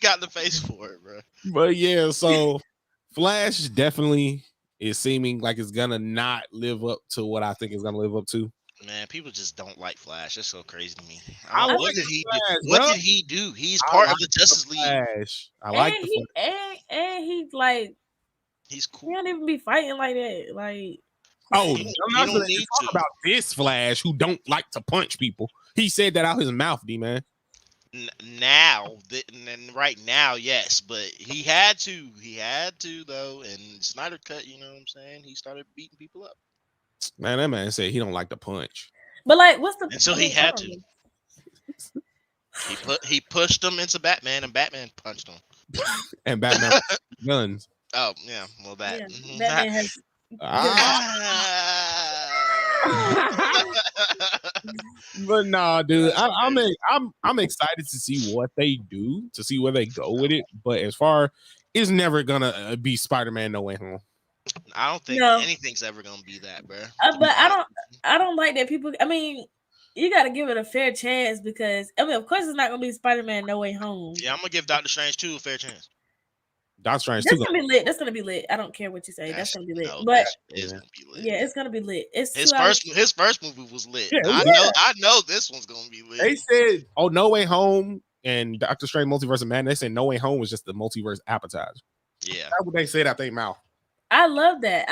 got the face for it, bro. But yeah, so Flash definitely is seeming like it's gonna not live up to what I think it's gonna live up to. Man, people just don't like Flash. That's so crazy to me. What did he do? What did he do? He's part of the Justice League. I like he's cool. He don't even be fighting like that. Like, I'm not gonna talk about this Flash who don't like to punch people. He said that out his mouth, D-man. Right now, yes, but he had to though, and Snyder cut. You know what I'm saying? He started beating people up. Man, that man said he don't like to punch. But like, what's the? And so he had to. He pushed him into Batman, and Batman punched him. And Batman guns. Oh yeah, well that. Yeah, Batman has. But nah, dude, I'm excited to see what they do, to see where they go with it. But as far, it's never gonna be Spider-Man No Way Home. I don't think anything's ever gonna be that, bro. But I don't like that people. I mean, you got to give it a fair chance because of course, it's not gonna be Spider-Man No Way Home. Yeah, I'm gonna give Doctor Strange 2 a fair chance. Doctor Strange 2 that's gonna be lit. That's gonna be lit. I don't care what you say. That's gonna be lit. But it's gonna be lit. Yeah, it's gonna be lit. It's his first movie was lit. Yeah, I know this one's gonna be lit. They said, "Oh, No Way Home" and Doctor Strange Multiverse of Madness. They said No Way Home was just the multiverse appetizer. Yeah, that's what they said out their mouth. I love that.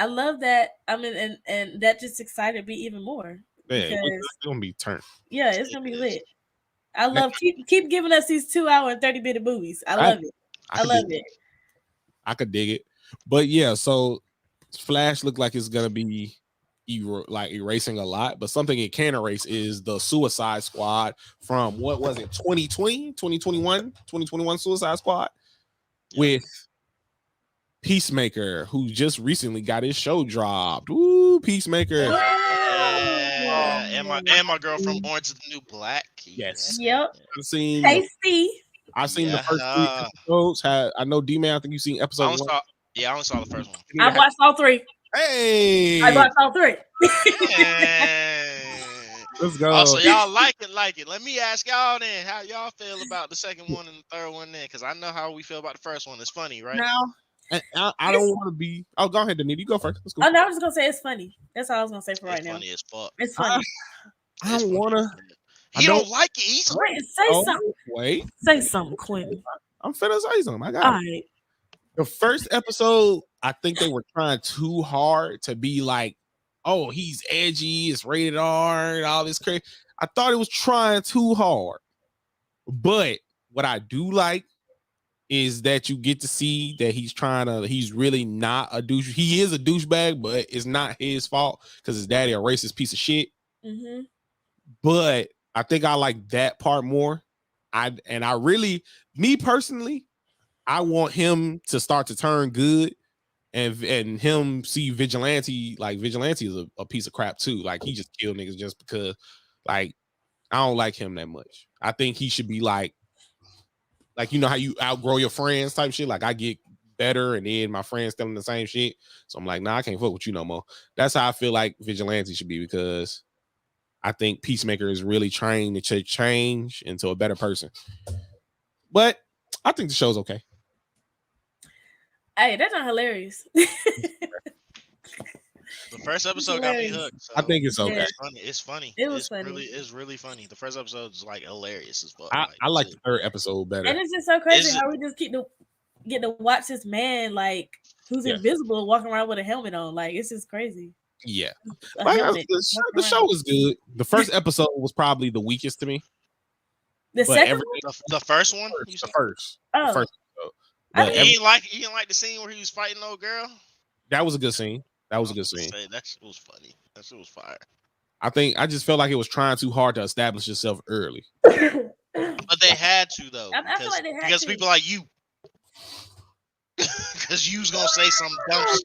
I mean, and that just excited me even more. Yeah, it's gonna be turned. Yeah, it's gonna be lit. I love keep giving us these 2 hour and 30-minute movies. I love it. I love it. I could dig it. But yeah, so Flash looked like it's gonna be erasing a lot, but something it can erase is the Suicide Squad from what was it, 2021 Suicide Squad with Peacemaker, who just recently got his show dropped. Woo, Peacemaker. Yeah. And my girl from Orange is the New Black. Yes. Yep. I've seen Tasty. the first 3 episodes. I know D-Man, I think you've seen episode 1. I only saw the first one. I watched all 3. Hey, I watched all 3. Let's go. Also, y'all like it. Let me ask y'all then how y'all feel about the second one and the third one then, because I know how we feel about the first one. It's funny, right? Now, I don't want to be. Oh, go ahead, Danita. You go first. Let's go. Oh, no, I was just gonna say it's funny. That's all I was gonna say for right now. Funny as fuck. It's funny. I don't want to. He don't like it. He's Wait, say something. Wait. Say something, Quentin. I'm finna say something. I got All it. right. The first episode, I think they were trying too hard to be like, oh, he's edgy, it's rated R, and all this crazy. I thought it was trying too hard. But what I do like is that you get to see that he's really not a douche. He is a douchebag, but it's not his fault because his daddy a racist piece of shit. Mm-hmm. But I think I like that part more. Me personally, I want him to start to turn good and him see Vigilante. Like Vigilante is a piece of crap too. Like he just killed niggas just because, like, I don't like him that much. I think he should be like you know how you outgrow your friends type shit. Like I get better and then my friends telling the same shit. So I'm like, nah, I can't fuck with you no more. That's how I feel like Vigilante should be, because I think Peacemaker is really trained to change into a better person. But I think the show's okay. Hey, that's not hilarious. The first episode got me hooked. So I think it's okay. It's funny. It was funny. It's really funny. The first episode is like hilarious as fuck. I like the third episode better. And it's just so crazy how we just get to watch this man like who's invisible walking around with a helmet on. Like it's just crazy. Yeah, the show was good. The first episode was probably the weakest to me. The second the first one? The first. Oh. The first episode. You didn't like the scene where he was fighting the old girl? That was a good scene. That was a good scene. That shit was funny. That shit was fire. I just felt like it was trying too hard to establish itself early. But they had to though. I feel like they had because to. people like you. Because you was gonna say some dumb shit.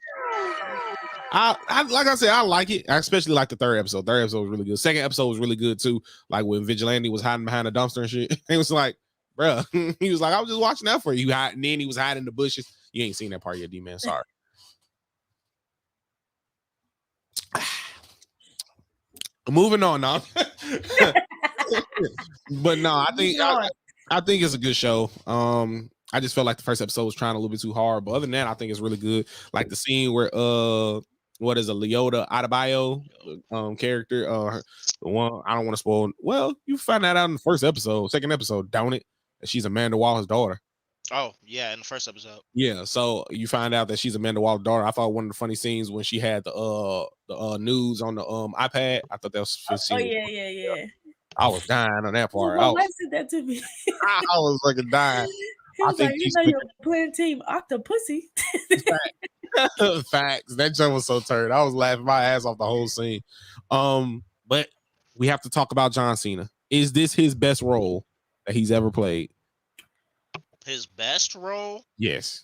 I like I said, I like it. I especially like the third episode. Third episode was really good. Second episode was really good too. Like when Vigilante was hiding behind a dumpster and shit. It was like, bruh. He was like, I was just watching that for you. And then he was hiding in the bushes. You ain't seen that part yet, D-Man. Sorry. Moving on now. But no, I think it's a good show. I just felt like the first episode was trying a little bit too hard, but other than that, I think it's really good. Like the scene where what is a Leota Adebayo character? The one I don't want to spoil. Well, you find that out in the second episode, don't it? That she's Amanda Waller's daughter. Oh yeah, in the first episode. Yeah, so you find out that she's Amanda Waller's daughter. I thought one of the funny scenes when she had the news on the iPad. I thought that was. Yeah. I was dying on that part. Why said that to me? I was fucking dying. He was like, you know, you're playing team Octopussy. Facts. That joke was so turned. I was laughing my ass off the whole scene. But we have to talk about John Cena. Is this his best role that he's ever played? His best role? Yes.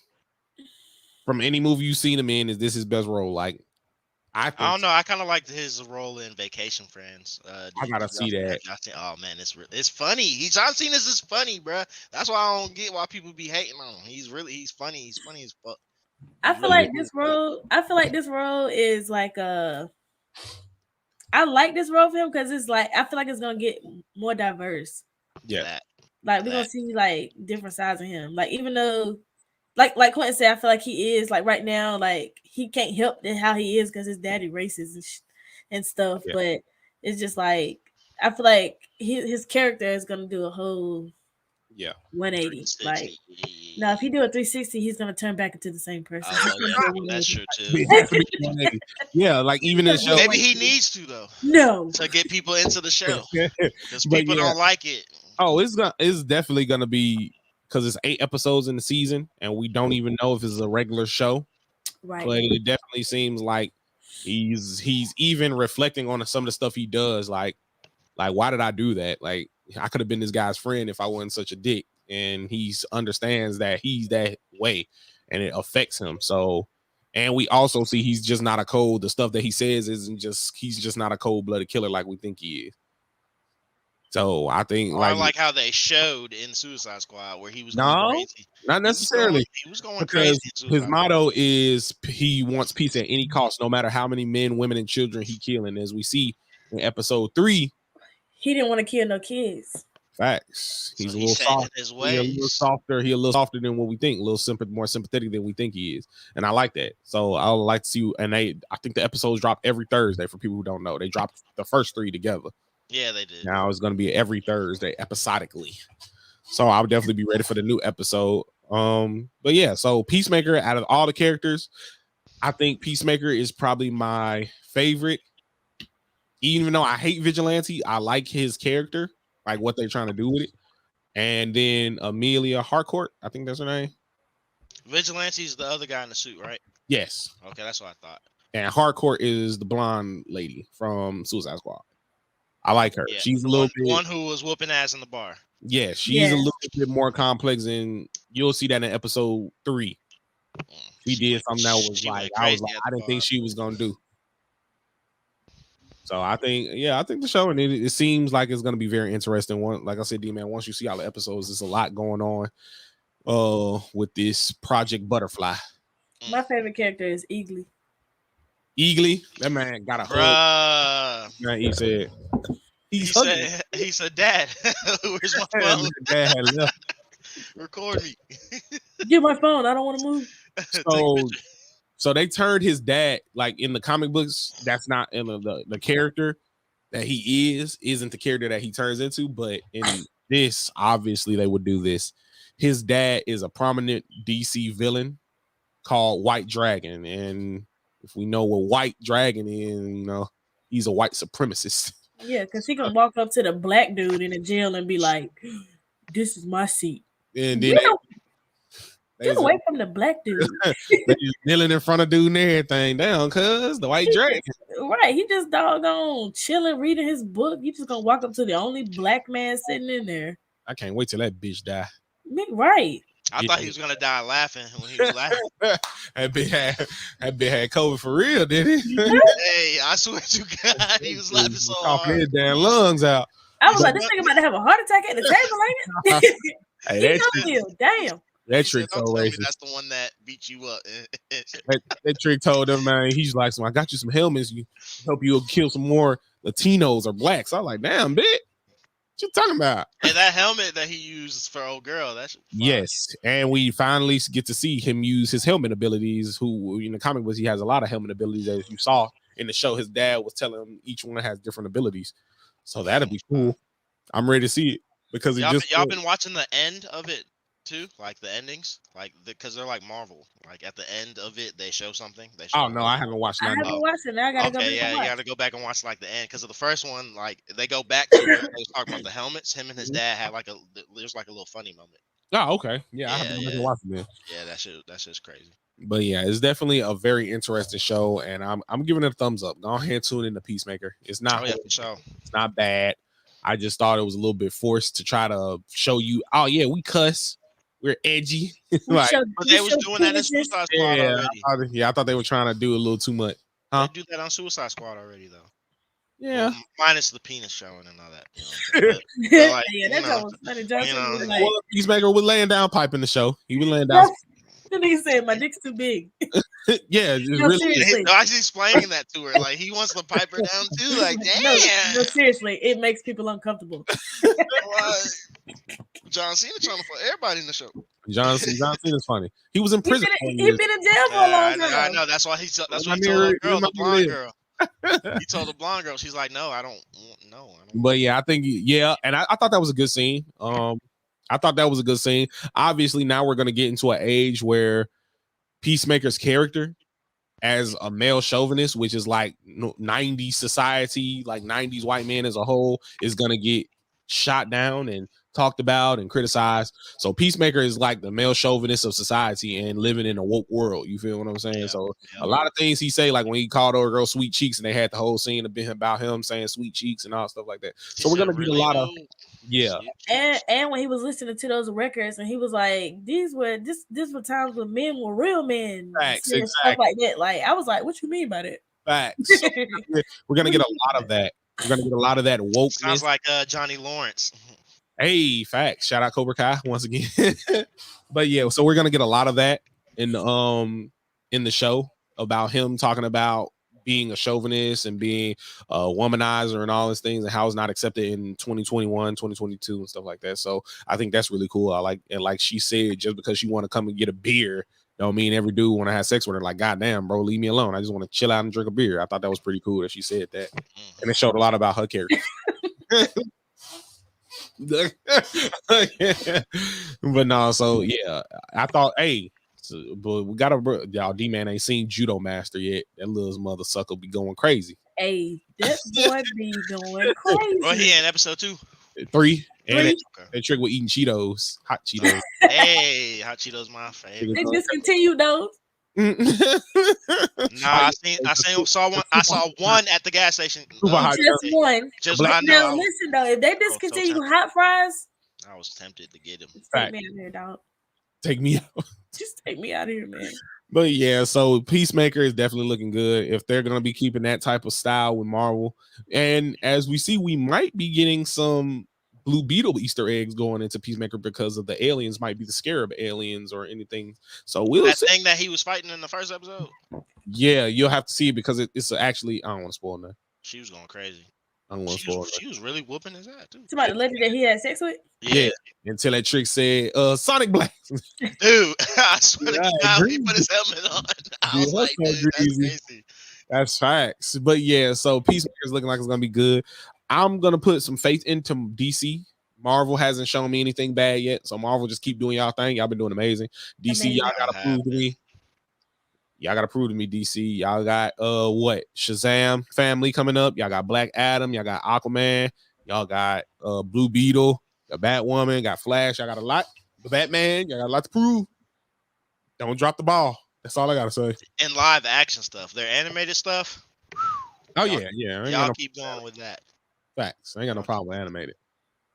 From any movie you've seen him in, is this his best role? Like, I don't know. I kind of liked his role in Vacation Friends. I gotta see that. Oh man, it's funny. John Cena's is funny, bro. That's why I don't get why people be hating on him. He's funny. He's funny as fuck. I feel like this role is like I like this role for him because it's like I feel like it's gonna get more diverse. Yeah. Like we're gonna see like different sides of him. Like even though like Quentin said, I feel like he is like right now, like he can't help how he is because his daddy racist and stuff. Yeah. But it's just like I feel like his character is gonna do a whole 180. Like now, if he do a 360, he's gonna turn back into the same person. That's true too. Yeah, like even in the show, maybe he needs to though. No, to get people into the show because people don't like it. Oh, it's definitely gonna be. Because it's 8 episodes in the season, and we don't even know if it's a regular show. Right. But it definitely seems like He's even reflecting on some of the stuff he does, like why did I do that? Like I could have been this guy's friend if I wasn't such a dick. And he understands that he's that way and it affects him. So, and we also see he's just not the stuff that he says he's just not a cold-blooded killer like we think he is. So I think I like how they showed in Suicide Squad where he was going crazy. Not necessarily. He was going crazy. His motto is he wants peace at any cost, no matter how many men, women, and children he killing. As we see in episode 3, he didn't want to kill no kids. Facts. He's so a little soft. He's a little softer. He's a little softer than what we think. A little more sympathetic than we think he is. And I like that. So I would like to see. And I think the episodes drop every Thursday. For people who don't know, they dropped the first 3 together. Yeah, they did. Now it's going to be every Thursday, episodically. So I would definitely be ready for the new episode. But yeah, so Peacemaker, out of all the characters, I think Peacemaker is probably my favorite. Even though I hate Vigilante, I like his character, like what they're trying to do with it. And then Amelia Harcourt, I think that's her name. Vigilante's the other guy in the suit, right? Yes. Okay, that's what I thought. And Harcourt is the blonde lady from Suicide Squad. I like her. Yeah. She's a little bit one who was whooping ass in the bar. Yeah, she's a little bit more complex, and you'll see that in episode 3. She did something that was I didn't think she was gonna do. So I think the show, and it seems like it's gonna be very interesting. Like I said, D-Man, once you see all the episodes, there's a lot going on with this Project Butterfly. My favorite character is Eagly. Eagly, that man got a hug. He said, he said, Dad, where's my phone? Dad had left. Record me. Get my phone. I don't want to move. So they turned his dad, like in the comic books, that's not in the character that he isn't the character that he turns into. But in this, obviously they would do this. His dad is a prominent DC villain called White Dragon. And if we know what White Dragon is, he's a white supremacist. Yeah, because he can walk up to the black dude in the jail and be like, "This is my seat." And then get away from the black dude. They just kneeling in front of dude and everything down, cuz the White Dragon. Right, he just doggone chilling, reading his book. You just gonna walk up to the only black man sitting in there. I can't wait till that bitch die. Right. I thought he was gonna die laughing when he was laughing. that bitch had COVID for real, did he? Hey, I swear to God, he was laughing so hard. His damn lungs out. I was like, this nigga about to have a heart attack at the table, ain't it? Hey, damn. That trick so racist. That's the one that beat you up. that trick told him, man, he's like, I got you some helmets. You help you kill some more Latinos or blacks. I was like, damn, bitch. What you talking about? And that helmet that he uses for old girl, that's yes. And we finally get to see him use his helmet abilities. Who in the comic books, he has a lot of helmet abilities, as you saw in the show. His dad was telling him each one has different abilities. So that'll be cool. I'm ready to see it because y'all been watching the end of it too, like the endings, like because they're like Marvel. Like at the end of it, they show something. I haven't watched that. I haven't watched it. Now I gotta go. Okay, you gotta go back and watch like the end because of the first one. Like they go back to where they was talking about the helmets. Him and his dad had there's like a little funny moment. Oh, okay, yeah, I haven't watched it. Yeah, that's just crazy. But yeah, it's definitely a very interesting show, and I'm giving it a thumbs up. Go ahead and tune in to Peacemaker. It's not it's not bad. I just thought it was a little bit forced to try to show you. Oh yeah, we cuss. We're edgy. But they was doing that in Suicide Squad already. I thought they were trying to do a little too much. They do that on Suicide Squad already, though. Yeah. Well, minus the penis showing and all that. Peacemaker was laying down pipe in the show. He was laying down. The nigga said my dick's too big. Yeah, really. I was explaining that to her. Like he wants to pipe her down too. Like, damn. No, seriously, it makes people uncomfortable. John Cena trying to fuck everybody in the show. John Cena's funny. He was in prison. He's been in jail for a long time. I know. That's why he told the blonde girl. He told the blonde girl. She's like, no, I don't. But yeah, I think and I thought that was a good scene. I thought that was a good scene. Obviously, now we're going to get into an age where Peacemaker's character as a male chauvinist, which is like 90s society, like 90s white man as a whole, is going to get shot down and talked about and criticized. So Peacemaker is like the male chauvinist of society and living in a woke world. You feel what I'm saying? Yeah, So yeah. a lot of things he say, like when he called her girl sweet cheeks, and they had the whole scene about him saying sweet cheeks and all stuff like that. So we're gonna get a lot of and when he was listening to those records, and he was like, "These were times when men were real men." Facts, and stuff like that. Like I was like, "What you mean by that?" Facts. So we're gonna get a lot of that. We're gonna get a lot of that wokeness. Sounds like Johnny Lawrence. Hey, facts. Shout out Cobra Kai once again. But yeah, so we're gonna get a lot of that in the show about him talking about being a chauvinist and being a womanizer and all these things, and how it's not accepted in 2021, 2022 and stuff like that. So I think that's really cool. I like, and like she said, just because you want to come and get a beer don't mean every dude want to have sex with her. Like, goddamn, bro, leave me alone. I just want to chill out and drink a beer. I thought that was pretty cool that she said that, and it showed a lot about her character. But no, so yeah, I thought, hey, but we gotta, y'all, D-Man ain't seen Judo Master yet. That little mother sucker be going crazy. Hey, that boy be going crazy. Well, he in episode 2, 3, and Three? that trick with eating Cheetos, hot Cheetos. Hey, hot Cheetos my favorite. They discontinued those. Nah, I saw one at the gas station. Just one. Just I Now know. listen though, if they discontinue hot fries, I was tempted to get them. take me out of here, dog. Take me out. Just take me out of here, man. But yeah, so Peacemaker is definitely looking good if they're gonna be keeping that type of style with Marvel. And as we see, we might be getting some Blue Beetle Easter eggs going into Peacemaker because of the aliens might be the Scarab aliens or anything. So we'll see. Thing that he was fighting in the first episode. Yeah, you'll have to see it because it's actually, I don't want to spoil that. She was going crazy. I don't want to spoil She was really whooping his ass too. Somebody the lady that he had sex with? Yeah. Until that trick said, Sonic Blast. Dude, I swear to God, he put his helmet on. I was like, dude, that's crazy. That's facts. But yeah, so Peacemaker's looking like it's gonna be good. I'm gonna put some faith into DC. Marvel hasn't shown me anything bad yet, so Marvel just keep doing y'all thing. Y'all been doing amazing. DC, y'all gotta prove to me. Y'all gotta prove to me, DC. Y'all got what? Shazam family coming up. Y'all got Black Adam. Y'all got Aquaman. Y'all got Blue Beetle. Got Batwoman. Got Flash. Y'all got a lot. The Batman. Y'all got a lot to prove. Don't drop the ball. That's all I gotta say. And live action stuff, their animated stuff. Oh yeah. Y'all keep going with that. Facts. I ain't got no problem with animated.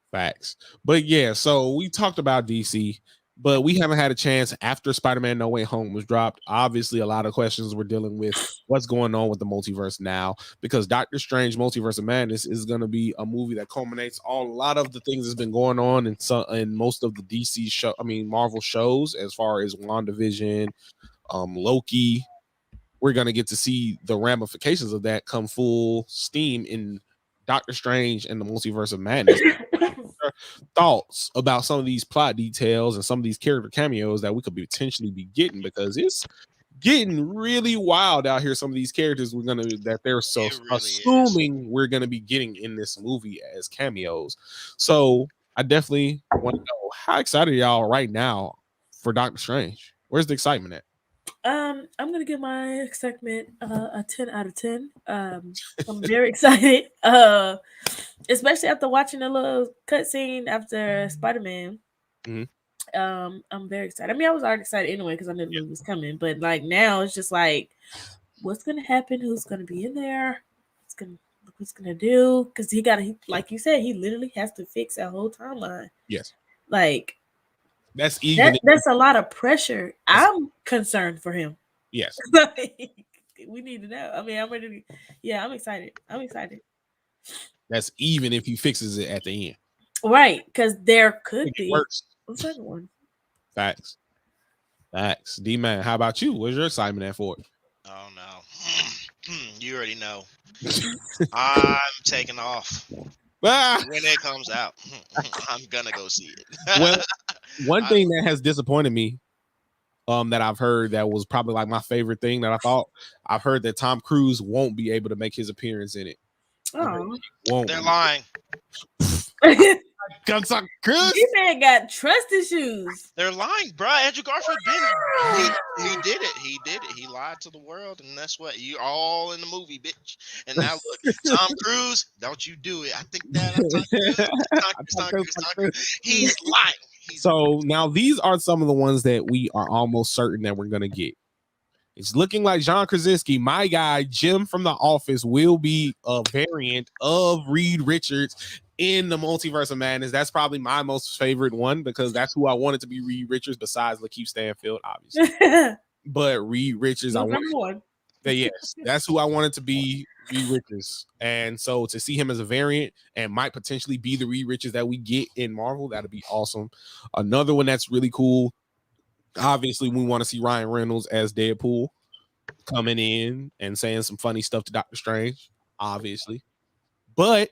Facts. But yeah, so we talked about DC, but we haven't had a chance after Spider-Man No Way Home was dropped. Obviously, a lot of questions we're dealing with what's going on with the multiverse now, because Doctor Strange Multiverse of Madness is going to be a movie that culminates a lot of the things that's been going on in most of the DC show, Marvel shows, as far as WandaVision, Loki. We're going to get to see the ramifications of that come full steam in Doctor Strange and the Multiverse of Madness. Thoughts about some of these plot details and some of these character cameos that we could potentially be getting, because it's getting really wild out here. Some of these characters we're assuming we're gonna be getting in this movie as cameos. So I definitely want to know, how excited are y'all right now for Doctor Strange? Where's the excitement at? I'm gonna give my excitement a 10 out of 10. I'm very excited, especially after watching a little cutscene after Spider-Man. Mm-hmm. I'm very excited. I was already excited anyway because I knew the movie was coming, but like now it's just like, what's gonna happen? Who's gonna be in there? What's gonna do? Because he like you said, he literally has to fix that whole timeline. Yes, like. That's a lot of pressure. I'm concerned for him. Yes. We need to know. I'm ready to, I'm excited. That's even if he fixes it at the end. Right, because there could be worse. a second one. Facts. D-Man, how about you? Where's your excitement at for it? Oh no. You already know. I'm taking off. When it comes out, I'm gonna go see it. Well, one thing that has disappointed me, that I've heard that was probably like my favorite thing that I've heard that Tom Cruise won't be able to make his appearance in it. Oh, they're lying. Guns on Chris. This man got trust issues. They're lying, bro. Andrew Garfield he did it. He did it. He lied to the world, and that's what you all in the movie, bitch. And now look, Tom Cruise, don't you do it. I think that Tom Cruise. He's lying. So now these are some of the ones that we are almost certain that we're gonna get. It's looking like John Krasinski, my guy Jim from The Office, will be a variant of Reed Richards in the Multiverse of Madness. That's probably my most favorite one because that's who I wanted to be Reed Richards besides Lakeith Stanfield, obviously. But Reed Richards, yes, that's who I wanted to be, Reed Richards. And so to see him as a variant and might potentially be the Reed Richards that we get in Marvel, that'd be awesome. Another one that's really cool. Obviously, we want to see Ryan Reynolds as Deadpool coming in and saying some funny stuff to Doctor Strange, obviously. But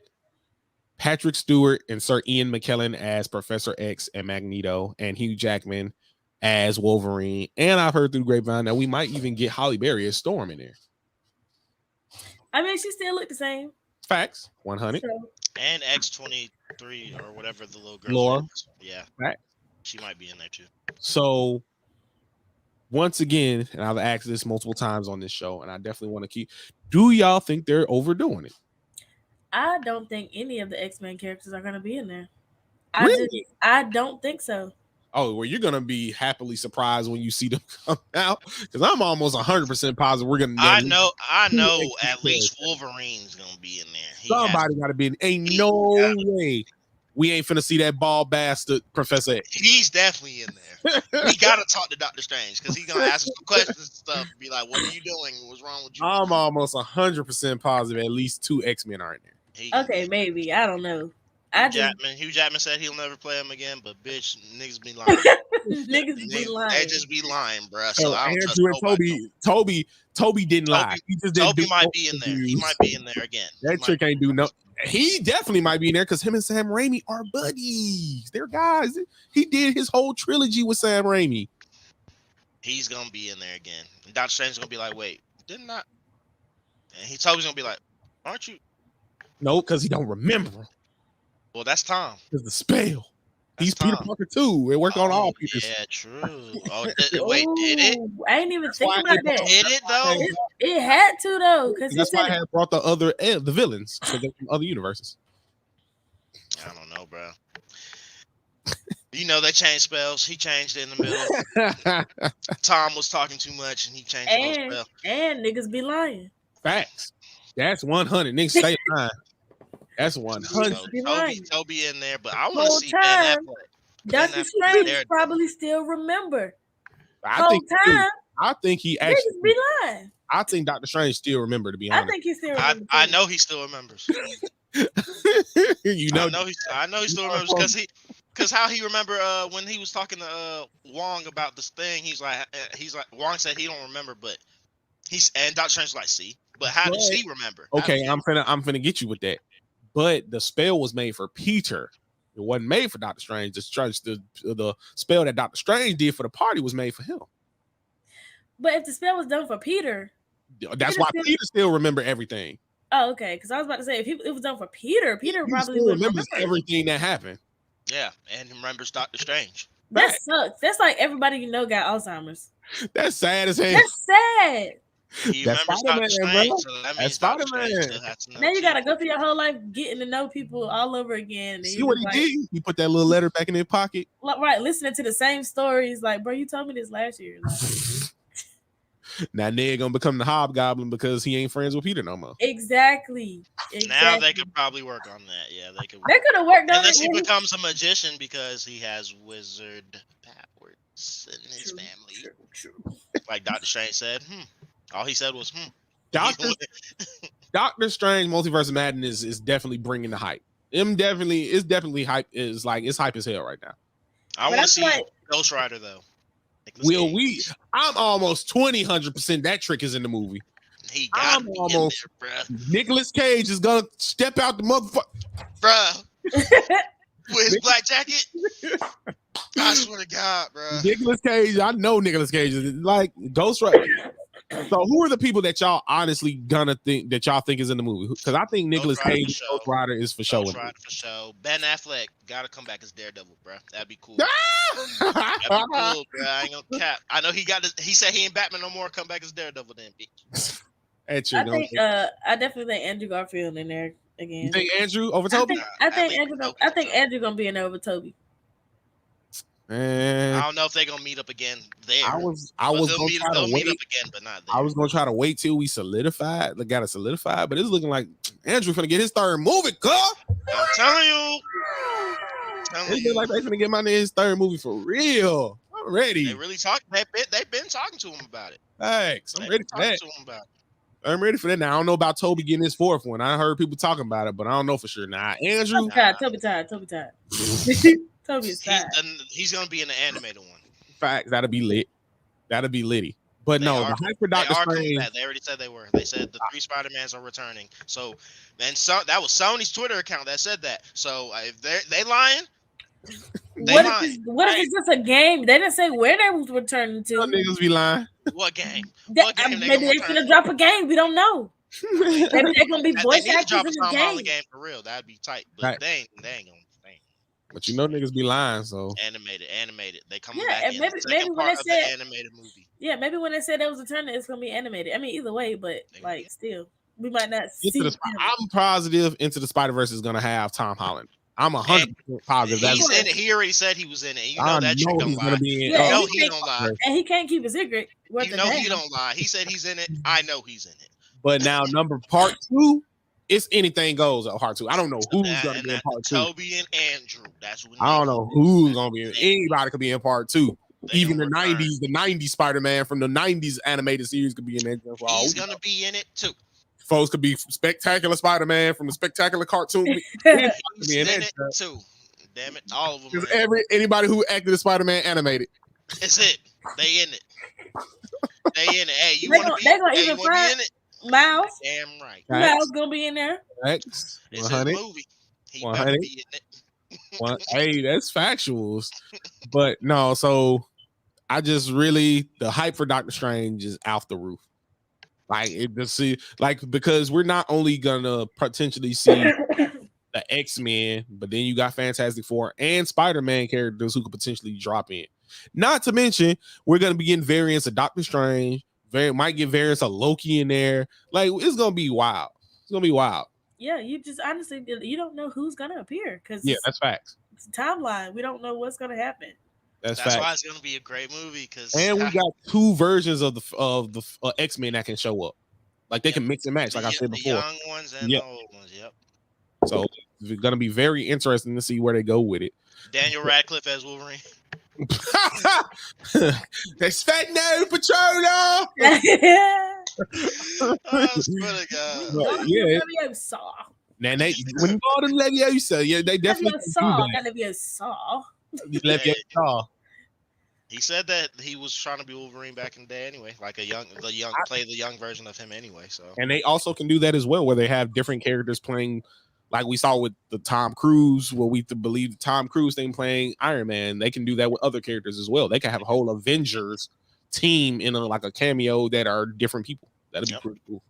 Patrick Stewart and Sir Ian McKellen as Professor X and Magneto, and Hugh Jackman as Wolverine. And I've heard through grapevine that we might even get Halle Berry as Storm in there. I mean, she still looked the same. Facts, 100. So, And X-23 or whatever the little girl Laura. is. Yeah. Facts. She might be in there too. So once again, and I've asked this multiple times on this show, and I definitely want to keep, do y'all think they're overdoing it? I don't think any of the X-Men characters are going to be in there. Really? I don't think so. Oh, well, you're going to be happily surprised when you see them come out, because I'm almost 100% positive we're going to I know at least Wolverine's going to be in there. Somebody got to be in. Ain't no way we ain't finna see that bald bastard Professor X. He's definitely in there. We gotta talk to Doctor Strange because he's gonna ask him some questions and stuff. And be like, "What are you doing? What's wrong with you?" I'm almost 100% positive at least 2 X-Men are in there. Okay, maybe. I don't know. Hugh Jackman said he'll never play him again, but bitch, niggas be lying. Niggas be lying. They just be lying, bro. So I don't Andrew and Toby didn't lie. He just didn't Toby might be in there. He might be in there again. That trick ain't do no. He definitely might be in there because him and Sam Raimi are buddies. They're guys. He did his whole trilogy with Sam Raimi. He's gonna be in there again. And Doctor Strange's gonna be like, "Wait, didn't I?" And Toby's gonna be like, "Aren't you?" No, because he don't remember. Well, that's Tom. Because the spell. He's Tom. Peter Parker too. It worked on all Peters. Yeah, true. Oh, wait, did it? I ain't even think about that. Did it though? It had to though, because That's why I had brought the villains from other universes. I don't know, bro. You know they changed spells. He changed it in the middle. Tom was talking too much, and he changed the spell. And niggas be lying. Facts. That's 100. Niggas stay lying. That's 100. Toby in there, but I want to see Ben Affleck. Doctor Strange probably still remember. I think he actually niggas be lying. I think Doctor Strange still remember, to be honest. I think he still remembers. I know he still remembers. I know he still remembers because how he remember when he was talking to Wong about this thing. He's like Wong said he don't remember, but and Doctor Strange like, see, but how does he remember? Okay, I'm finna get you with that. But the spell was made for Peter. It wasn't made for Doctor Strange. The spell that Doctor Strange did for the party was made for him. But if the spell was done for Peter, that's why Peter still remember everything. Oh, okay. Because I was about to say if it was done for Peter probably still remembers everything that happened. Yeah, and remembers Doctor Strange. That sucks. That's like everybody you know got Alzheimer's. That's sad as hell. That's sad. He remembers Doctor Strange, so that means Spider-Man. Now you gotta go through your whole life getting to know people all over again. See what he did? He put that little letter back in his pocket. Right, listening to the same stories. Like, bro, you told me this last year. Now Ned gonna become the Hobgoblin because he ain't friends with Peter no more. Exactly. Now they could probably work on that. Yeah, they could. They could have worked on it. Unless he becomes a magician because he has wizard powers in his family. True. Like Doctor Strange said. All he said was, Doctor Strange Multiverse of Madness is definitely bringing the hype. It's definitely hype. It's hype as hell right now. I want to see Ghost Rider though. I'm almost 100% that trick is in the movie. He got me in there, bro. Nicolas Cage is gonna step out the motherfucker, bro, with his black jacket. I swear to God, bro. Nicolas Cage, I know Nicolas Cage is like Ghost Rider. So who are the people that y'all honestly gonna think that y'all think is in the movie? Because I think Nicolas Ghost Rider Cage, for show. Ghost Rider is for sure. Ghost Rider for show. Ben Affleck gotta come back as Daredevil, bro. That'd be cool. Ah! That'd be cool, bro. I ain't gonna cap. I know he said he ain't Batman no more. Come back as Daredevil, then, bitch. I definitely think Andrew Garfield in there again. You think Andrew over Toby? I think Andrew gonna be in there over Toby. I don't know if they're gonna meet up again there. I was gonna try to wait. Meet up again, but not there. I was gonna try to wait till we solidified. They got it solidified, but it's looking like Andrew finna get his third movie. I'm telling you. It look like they finna get my nigga his third movie for real. I'm ready. They really talk. They've been talking to him about it. Thanks. I'm ready for that. I'm ready for that. Now I don't know about Toby getting his fourth one. I heard people talking about it, but I don't know for sure. Nah, Andrew. Toby tired. Toby's tired. He's gonna be in the animated one. Facts. That'll be lit. That'll be litty. But no, the hype for Doctor Strange. They already said they were. They said the 3 Spider-Mans are returning. So, that was Sony's Twitter account that said that. So if they lying, what if it's just a game? They didn't say where they was returning to. Some niggas be lying. What game? Maybe they're gonna drop a game. We don't know. Maybe they're gonna be voice actors in the game for real. That'd be tight. But they ain't gonna. But you know niggas be lying, so animated. They coming back in maybe the when they said the animated movie. Yeah, maybe when they said that was returning, it's gonna be animated. I mean, either way, but like still, we might not see. I'm positive Into the Spider-Verse is gonna have Tom Holland. I'm 100% positive. He's in it. He already said he was in it. You know that chick don't lie. You know he don't lie. And he can't keep a secret. You know he don't lie. He said he's in it. I know he's in it. But now part 2, it's anything goes at part 2. I don't know who's gonna be in part 2. Toby and Andrew. That's what I don't know who's gonna be in. Anybody could be in part 2. Even the 90s Spider-Man from the 90s animated series could be in there. He's gonna be in it too. Folks could be Spectacular Spider-Man from the Spectacular cartoon. He's in it too. Damn it, all of them. Anybody who acted as Spider-Man animated. That's it. They in it. Hey, you want to be in it? Miles. Damn right. Miles gonna be in there. X. It's a movie. He better be in it. Hey, that's factuals. But no, so I just really the hype for Doctor Strange is off the roof. Because we're not only gonna potentially see the X-Men, but then you got Fantastic Four and Spider-Man characters who could potentially drop in. Not to mention, we're gonna be getting variants of Doctor Strange. Might get variants of Loki in there. Like it's gonna be wild. It's gonna be wild. Yeah, you just honestly you don't know who's gonna appear because that's facts. It's a timeline. We don't know what's gonna happen. That's why it's gonna be a great movie. And we got 2 versions of the X-Men that can show up. Like they can mix and match. Like I said before, the young ones and the old ones. Yep. So it's gonna be very interesting to see where they go with it. Daniel Radcliffe as Wolverine. That's Spheno Patrona. Now they when Gordon Leviosa, they definitely Leviosa. He said that he was trying to be Wolverine back in the day anyway, like play the young version of him anyway. So and they also can do that as well, where they have different characters playing. Like we saw with the Tom Cruise, where we believe Tom Cruise thing playing Iron Man, they can do that with other characters as well. They can have a whole Avengers team in a cameo that are different people. That'd be pretty cool.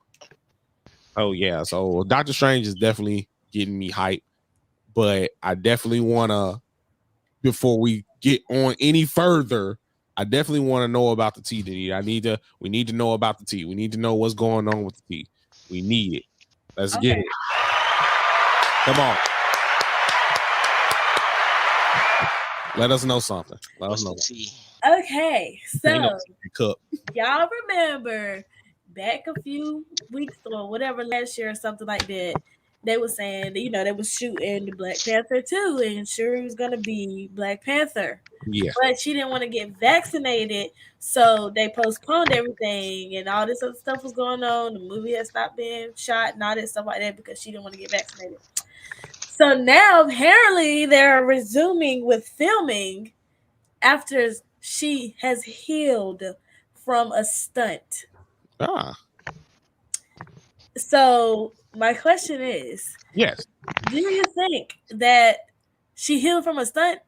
Oh yeah, so Doctor Strange is definitely getting me hyped, but I definitely want to, before we get on any further, I definitely want to know about the tea. We need to know about the tea. We need to know what's going on with the tea. We need it. Let's get it. Come on. Let us know something. Let us know. Okay, so y'all remember back a few weeks or whatever last year or something like that, they were saying that, they was shooting the Black Panther 2 and Shuri was going to be Black Panther. Yeah. But she didn't want to get vaccinated, so they postponed everything and all this other stuff was going on. The movie had stopped being shot and all this stuff like that because she didn't want to get vaccinated. So now apparently they're resuming with filming after she has healed from a stunt. So my question is, yes, do you think that she healed from a stunt,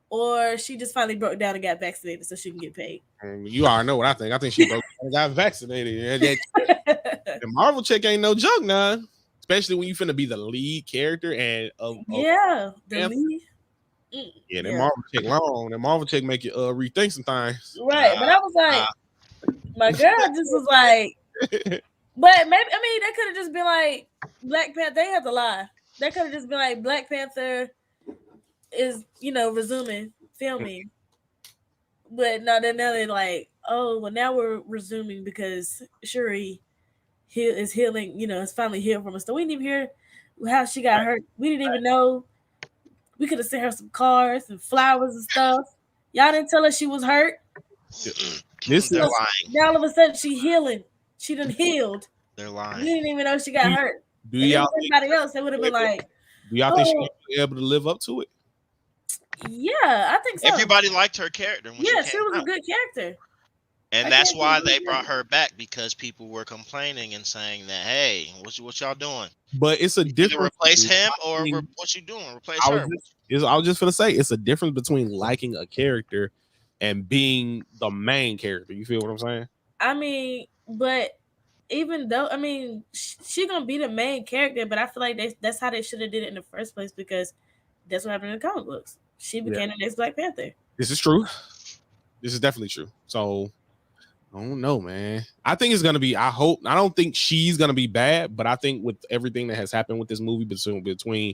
or she just finally broke down and got vaccinated so she can get paid. You already know what I think. I think she broke down and got vaccinated. The Marvel chick ain't no joke, nah. Especially when you finna be the lead character and the lead. Yeah, that Marvel chick long. That Marvel chick make you rethink some things. Right, but I was like, my girl just was like, but maybe they could have just been like Black Panther. They have to lie. They could have just been like Black Panther is resuming filming, but now they're like, oh well, now we're resuming because Shuri is healing. It's finally healed from us. So we didn't even hear how she got hurt. We didn't even know. We could have sent her some cards and flowers and stuff. Y'all didn't tell her she was hurt. They're lying. Now all of a sudden she healing. She done healed. They're lying. We didn't even know she got hurt. Do y'all anybody else? They would have been like, do y'all think she'll be able to live up to it? Yeah, I think so. Everybody liked her character. She was a good character. And that's why they brought her back, because people were complaining and saying that, hey, what y'all doing? But it's a difference. Replace him or what you doing? Replace her. I was just gonna say it's a difference between liking a character and being the main character. You feel what I'm saying? I mean, but even though she gonna be the main character, but I feel like that's how they should have did it in the first place, because that's what happened in the comic books. She became the next Black Panther. This is true. This is definitely true. So I don't know, man. I think it's gonna be. I don't think she's gonna be bad, but I think with everything that has happened with this movie between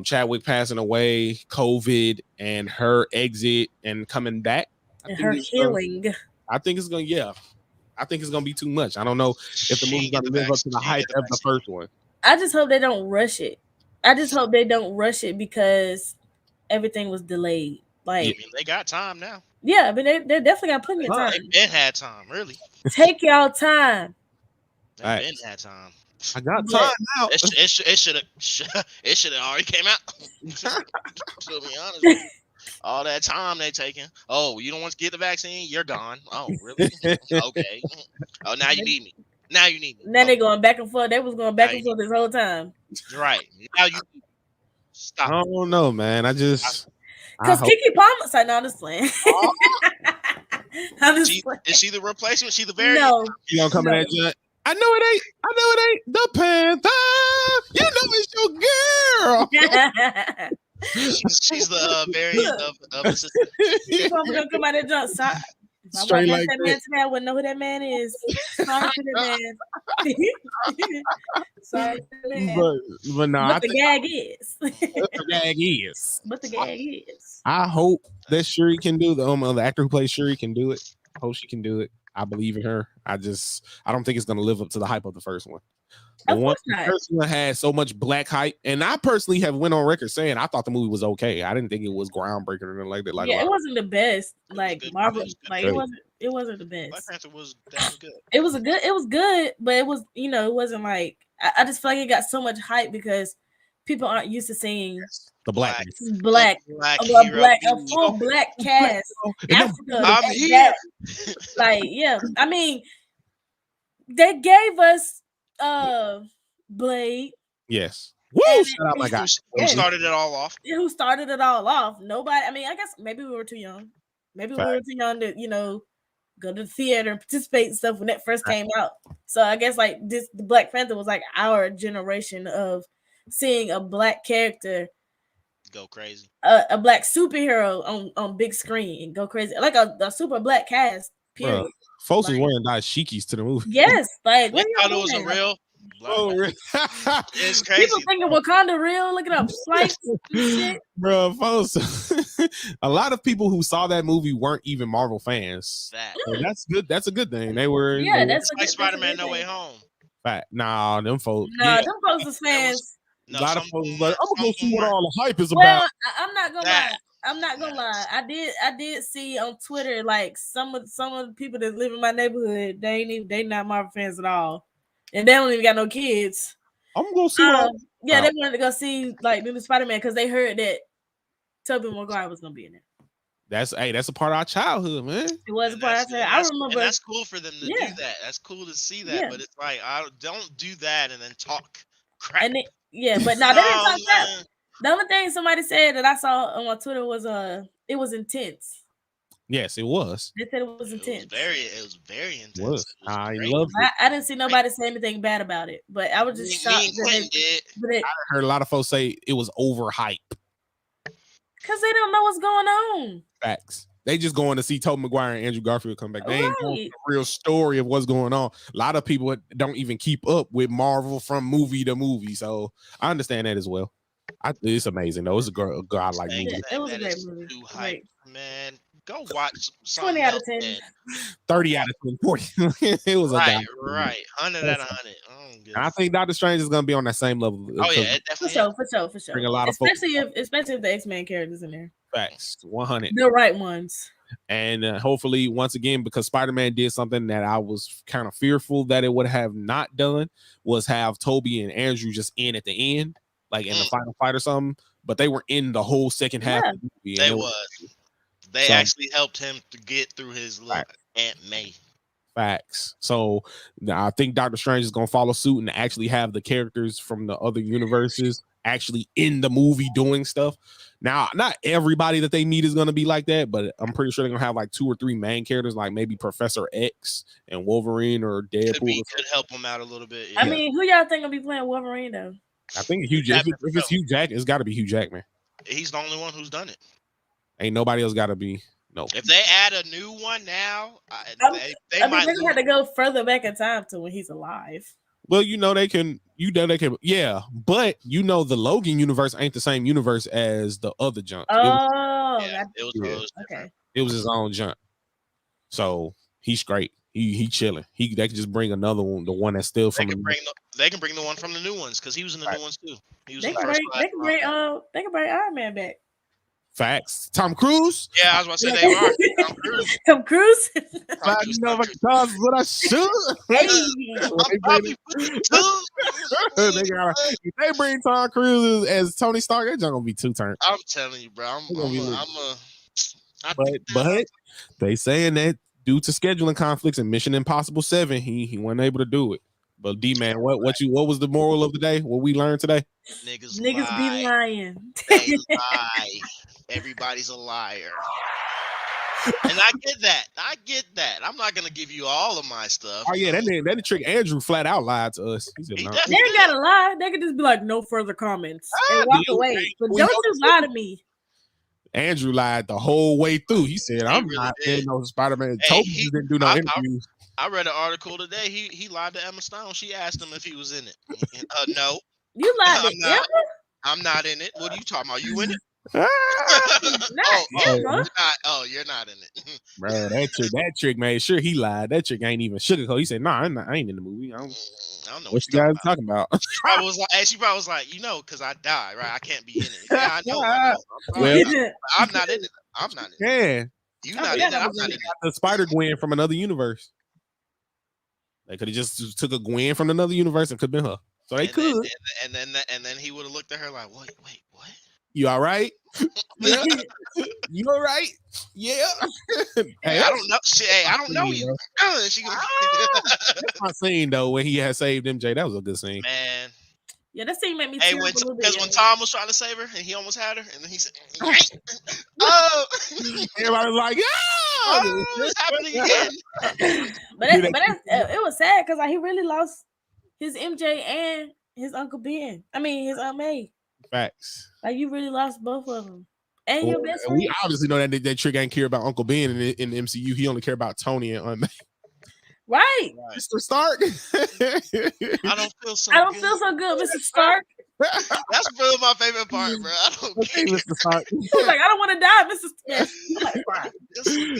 Chadwick passing away, COVID, and her exit and coming back, and her healing. I think it's gonna. Yeah, I think it's gonna be too much. I don't know if the movie's gonna live up to the hype of the first one. I just hope they don't rush it. Because everything was delayed. Like they got time now. Yeah, but they definitely got plenty of time. They had time, really. Take y'all time. They had time. I got time now. It should have already came out. To be honest, all that time they taking. Oh, you don't want to get the vaccine? You're gone. Oh, really? Okay. Oh, now you need me. Now they going back and forth. They was going back and forth this whole time. Right. Now you stop. I don't know, man. Because Keke Palmer said, no, I'm just playing. Is she the replacement? She the variant? No. You gonna come in that joint? I know it ain't the Panther. You know it's your girl. she's the variant of assistant. She's gonna come out and jump. Straight like that man today, I wouldn't know who that man is. Sorry to the man. Sorry to the man. But no, But the gag is. But the gag is. I hope that Shuri can do the actor who plays Shuri can do it. I hope she can do it. I believe in her. I don't think it's gonna live up to the hype of the first one. The first one had so much black hype, and I personally have went on record saying I thought the movie was okay. I didn't think it was groundbreaking or anything like that. It wasn't the best. Like Marvel, it wasn't the best. Black Panther was definitely good. It was good, but it was it wasn't like I just feel like it got so much hype because people aren't used to seeing the black, a full black cast. Africa, I'm here. They gave us Blade. Yes. Woo! Shout out my guy. Who started it all off? Who started it all off? Nobody. I guess maybe we were too young. Maybe we were too young to, go to the theater and participate and stuff when that first came out. So I guess the Black Panther was like our generation of seeing a black character go crazy, a black superhero on big screen and go crazy, like a super black cast. Period. Bro, folks was wearing dashikis to the movie. Yes, like they thought it was a real. It's crazy. People thinking Wakanda real. Look it up, slice shit. Bro, folks. A lot of people who saw that movie weren't even Marvel fans. That's good. That's a good thing. They were. Yeah, that's like Spider-Man No Way Home. Nah, them folks. Them folks was fans. A lot of folks was like, I'm gonna go see what all the hype is about. I'm not gonna lie. I'm not gonna lie. I did see on Twitter like some of the people that live in my neighborhood. They not Marvel fans at all, and they don't even got no kids. I'm gonna go see. They wanted to go see like new Spider-Man because they heard that Tobey Maguire was gonna be in it. That's a part of our childhood, man. It was a part of our childhood. I remember. And that's cool for them to do that. That's cool to see that. Yeah. But it's like I don't do that and then talk crap. But now they didn't talk crap. The only thing somebody said that I saw on my Twitter was it was intense. Yes, it was. They said it was intense. It was very intense. It was. It was I great. loved it. I didn't see nobody say anything bad about it, but I was just shocked. Me and Quentin did. I heard a lot of folks say it was overhyped. Because they don't know what's going on. Facts. They just going to see Tobey Maguire and Andrew Garfield come back. They ain't going Right. the real story of what's going on. A lot of people don't even keep up with Marvel from movie to movie. So I understand that as well. It's amazing though. It's a godlike movie. Yeah, it was a That great is movie. Too hype, Great. man. Go watch 20 out of 10. Man. 30 out of 10, 40. It was Right, a god movie. 100 out of 100. And I think Doctor Strange is gonna be on that same level. Oh yeah, it For definitely. sure. Bring a lot of especially if the X-Men characters in there. Facts, 100. The right ones. And hopefully, once again, because Spider-Man did something that I was kind of fearful that it would have not done, was have Toby and Andrew just in at the end, like in the final fight or something. But they were in the whole second half of the movie. They was. They actually helped him to get through his little Aunt May. Facts. So I think Doctor Strange is gonna follow suit and actually have the characters from the other universes actually in the movie doing stuff. Now, not everybody that they meet is gonna be like that, but I'm pretty sure they're gonna have like 2 or 3 main characters, like maybe Professor X and Wolverine or Deadpool. Could help him out a little bit. Yeah. I mean, who y'all think will be playing Wolverine though? I think if it's Hugh Jackman, it's got to be Hugh Jackman. He's the only one who's done it. Ain't nobody else got to be. No. If they add a new one now, they I might. mean, they have to go further back in time to when he's alive. Well, they can. Yeah, but the Logan universe ain't the same universe as the other junk. It was his own junk. So he's great. He chilling. They can just bring another one, the one that's still from. They can bring the one from the new ones because he was in the new ones too. They can bring Iron Man back. Facts. Tom Cruise. Yeah, I was about to say they are. Tom Cruise. Tom Cruise. What I should. If they bring Tom Cruise as Tony Stark, that's gonna be 2 turns. I'm telling you, bro. But they saying that due to scheduling conflicts and Mission Impossible 7, he wasn't able to do it. But D-Man, what was the moral of the day? What we learned today? Niggas be lying. They lie. Everybody's a liar. And I get that. I'm not gonna give you all of my stuff. Oh yeah, that trick Andrew flat out lied to us. He said, They ain't gotta lie. They could just be like, no further comments and walk away. But don't just lie to me. Andrew lied the whole way through. He said, "I'm not in no Spider-Man." Toby didn't do no interviews. I read an article today. He lied to Emma Stone. She asked him if he was in it. No. You lied to Emma? I'm not in it. What are you talking about? You in it? You're not in it. Bro, that trick made sure he lied. That trick ain't even sugarcoat. He said, "Nah, I ain't in the movie. I don't know what you guys talking about." She probably was like, because I died, right? I can't be in it. Yeah, I know. I'm not in it. I'm not in it. Yeah. You not in it. I'm not in it. The Spider Gwen from another universe. They could have just took a Gwen from another universe and could have been her. So they could. And then he would have looked at her like, wait, what? You all right? Yeah. You all right? Yeah. Hey, I don't know. I don't know you. She That's my scene though when he had saved MJ. That was a good scene. Man. Yeah, that scene made me tear up a little bit. Because when Tom was trying to save her and he almost had her, and then he said, "Oh!" Everybody was like, "Yeah, it's happening again." But it was sad because he really lost his MJ and his Uncle Ben. I mean, his Aunt May. Facts. Like you really lost both of them. And your best friend. We obviously know that Trick ain't care about Uncle Ben in the MCU. He only care about Tony and Aunt May. Right. Mr. Stark. I don't feel so good, Mr. Stark. That's really my favorite part, bro. I don't care. Mr. Stark. He's like, I don't want to die, Mr. Smith.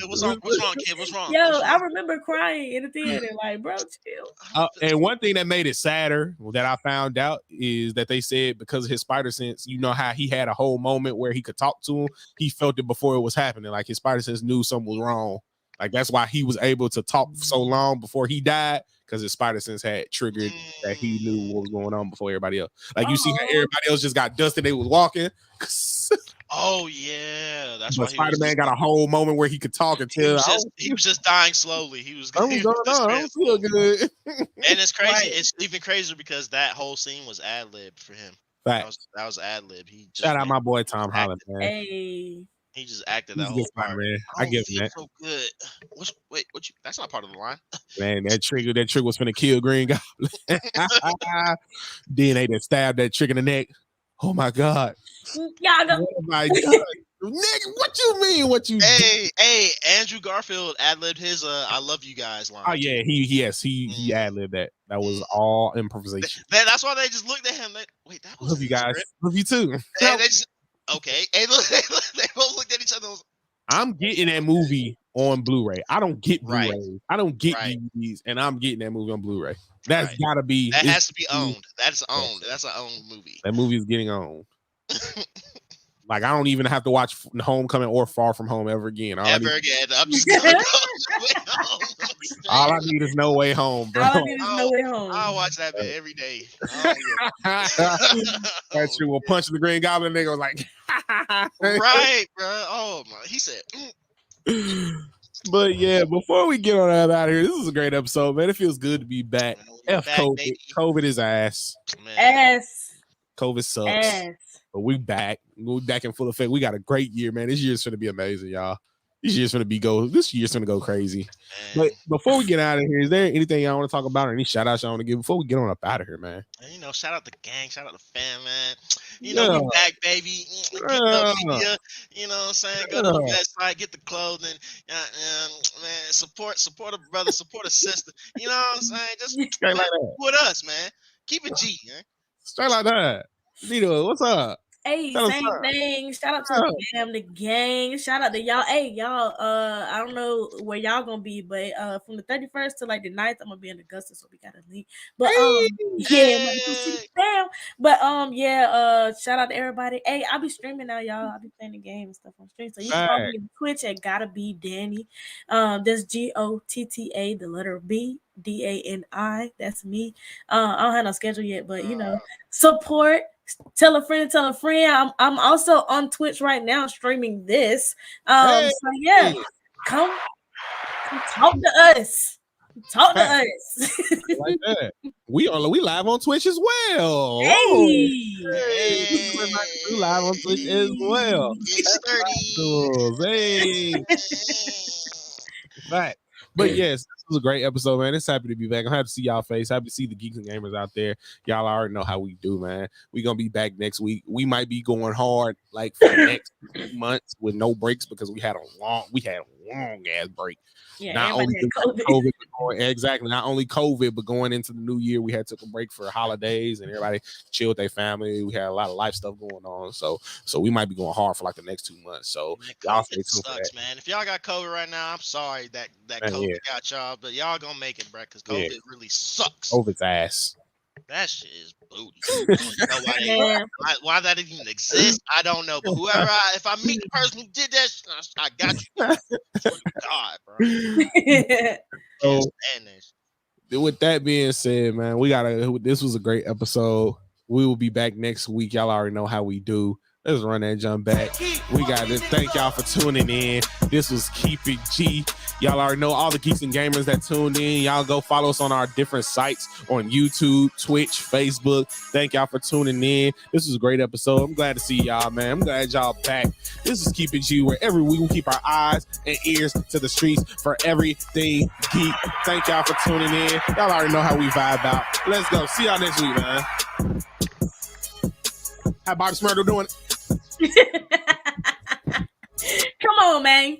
What's wrong, kid? What's wrong? Yo, I remember crying in the theater, like, bro, chill. And one thing that made it sadder that I found out is that they said because of his spider sense, you know how he had a whole moment where he could talk to him. He felt it before it was happening. Like his spider sense knew something was wrong. Like that's why he was able to talk so long before he died, because his spider sense had triggered that he knew what was going on before everybody else. Like you see how everybody else just got dusted, they was walking. Oh yeah, that's why Spider-Man got a whole moment where he could talk and tell. He was just dying slowly. He was. I don't feel good. And it's crazy. Right. It's even crazier because that whole scene was ad-libbed for him. That was ad lib. Shout out my boy Tom Holland, man. Hey. He just acted He's that a whole good fighter, part. man. I I give him feel that. so good. That's not part of the line. Man, that trigger was finna kill Green Goblin. Then they just stabbed that trick in the neck. Oh my God. Y'all go. What have I done? Nigga, what you mean? What you did? Hey, Andrew Garfield ad-libbed his "I love you guys" line. Oh yeah, he ad-libbed that. That was all improvisation. That's why they just looked at him. Wait, that was Love you guys. Love you too. And they just, okay. And they both looked at each other. I'm getting that movie on Blu-ray. I don't get Blu-ray. Right. I don't get Right. DVDs, and I'm getting that movie on Blu-ray. That's gotta be. That has to be owned. That's owned. That's an owned movie. That movie is getting owned. Like I don't even have to watch Homecoming or Far From Home ever again. I'm just gonna go home. All I need is No Way Home, bro. All I need is No Way Home. I'll watch that bit every day. That shit will punch the Green Goblin nigga was like, right, bro. Oh my, he said. But yeah, before we get on out of here, this is a great episode, man. It feels good to be back. Back, COVID. baby. COVID is ass. Man. Ass. COVID sucks. Ass. But we back. We're back in full effect. We got a great year, man. This year's gonna be amazing, y'all. This year's gonna go crazy. Man. But before we get out of here, is there anything y'all want to talk about or any shout outs y'all want to give before we get on up out of here, man? And, shout out the gang, shout out the fam, man. We back, baby. Get up media, you know what I'm saying? Go to the website, get the clothing. Man, support a brother, support a sister. You know what I'm saying? Just Straight like that. with us, man. Keep it G, man. Straight like that. Nito, what's up? Hey, Shout out same to- thing. Shout out to the fam, the gang. Shout out to y'all. Hey, y'all. I don't know where y'all gonna be, but from the 31st to like the 9th, I'm gonna be in Augusta, so we gotta leave. But shout out to everybody. Hey, I'll be streaming now, y'all. I'll be playing the game and stuff on stream. So you can follow me on Twitch at Gotta Be Danny. That's GOTTA, the letter B. DANI. That's me. I don't have no schedule yet, but support. Tell a friend. I'm also on Twitch right now streaming this. So yeah, come talk to us. Talk to us. Like that. We live on Twitch as well. Hey. We live on Twitch as well. Hey. Right. But yes, this was a great episode, man. It's happy to be back. I'm happy to see y'all face. Happy to see the geeks and gamers out there. Y'all already know how we do, man. We're gonna be back next week. We might be going hard like for the next 2 months with no breaks because we had a long ass break. Yeah, not only COVID. COVID, exactly. Not only COVID, but going into the new year, we had took a break for holidays and everybody chilled with their family. We had a lot of life stuff going on, so we might be going hard for like the next 2 months. So man, y'all stay tuned sucks, for that. man. If y'all got COVID right now, I'm sorry that COVID got y'all, but y'all gonna make it, bro, because COVID really sucks. COVID's ass. That shit is booty. Why that even exists, I don't know. But if I meet the person who did that, I got you. God, bro. So, with that being said, man, this was a great episode. We will be back next week. Y'all already know how we do. Let's run that jump back. We got to thank y'all for tuning in. This was Keep It G. Y'all already know all the geeks and gamers that tuned in. Y'all go follow us on our different sites on YouTube, Twitch, Facebook. Thank y'all for tuning in. This was a great episode. I'm glad to see y'all, man. I'm glad y'all back. This is Keep It G, where every week we keep our eyes and ears to the streets for everything geek. Thank y'all for tuning in. Y'all already know how we vibe out. Let's go. See y'all next week, man. How Bobby Smurdo doing? Come on, man.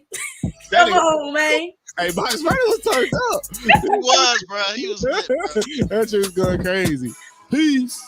Come on, man. Hey, Bobby Smurdo was turned up. He was, bro. He was lit, bro. That shit was going crazy. Peace.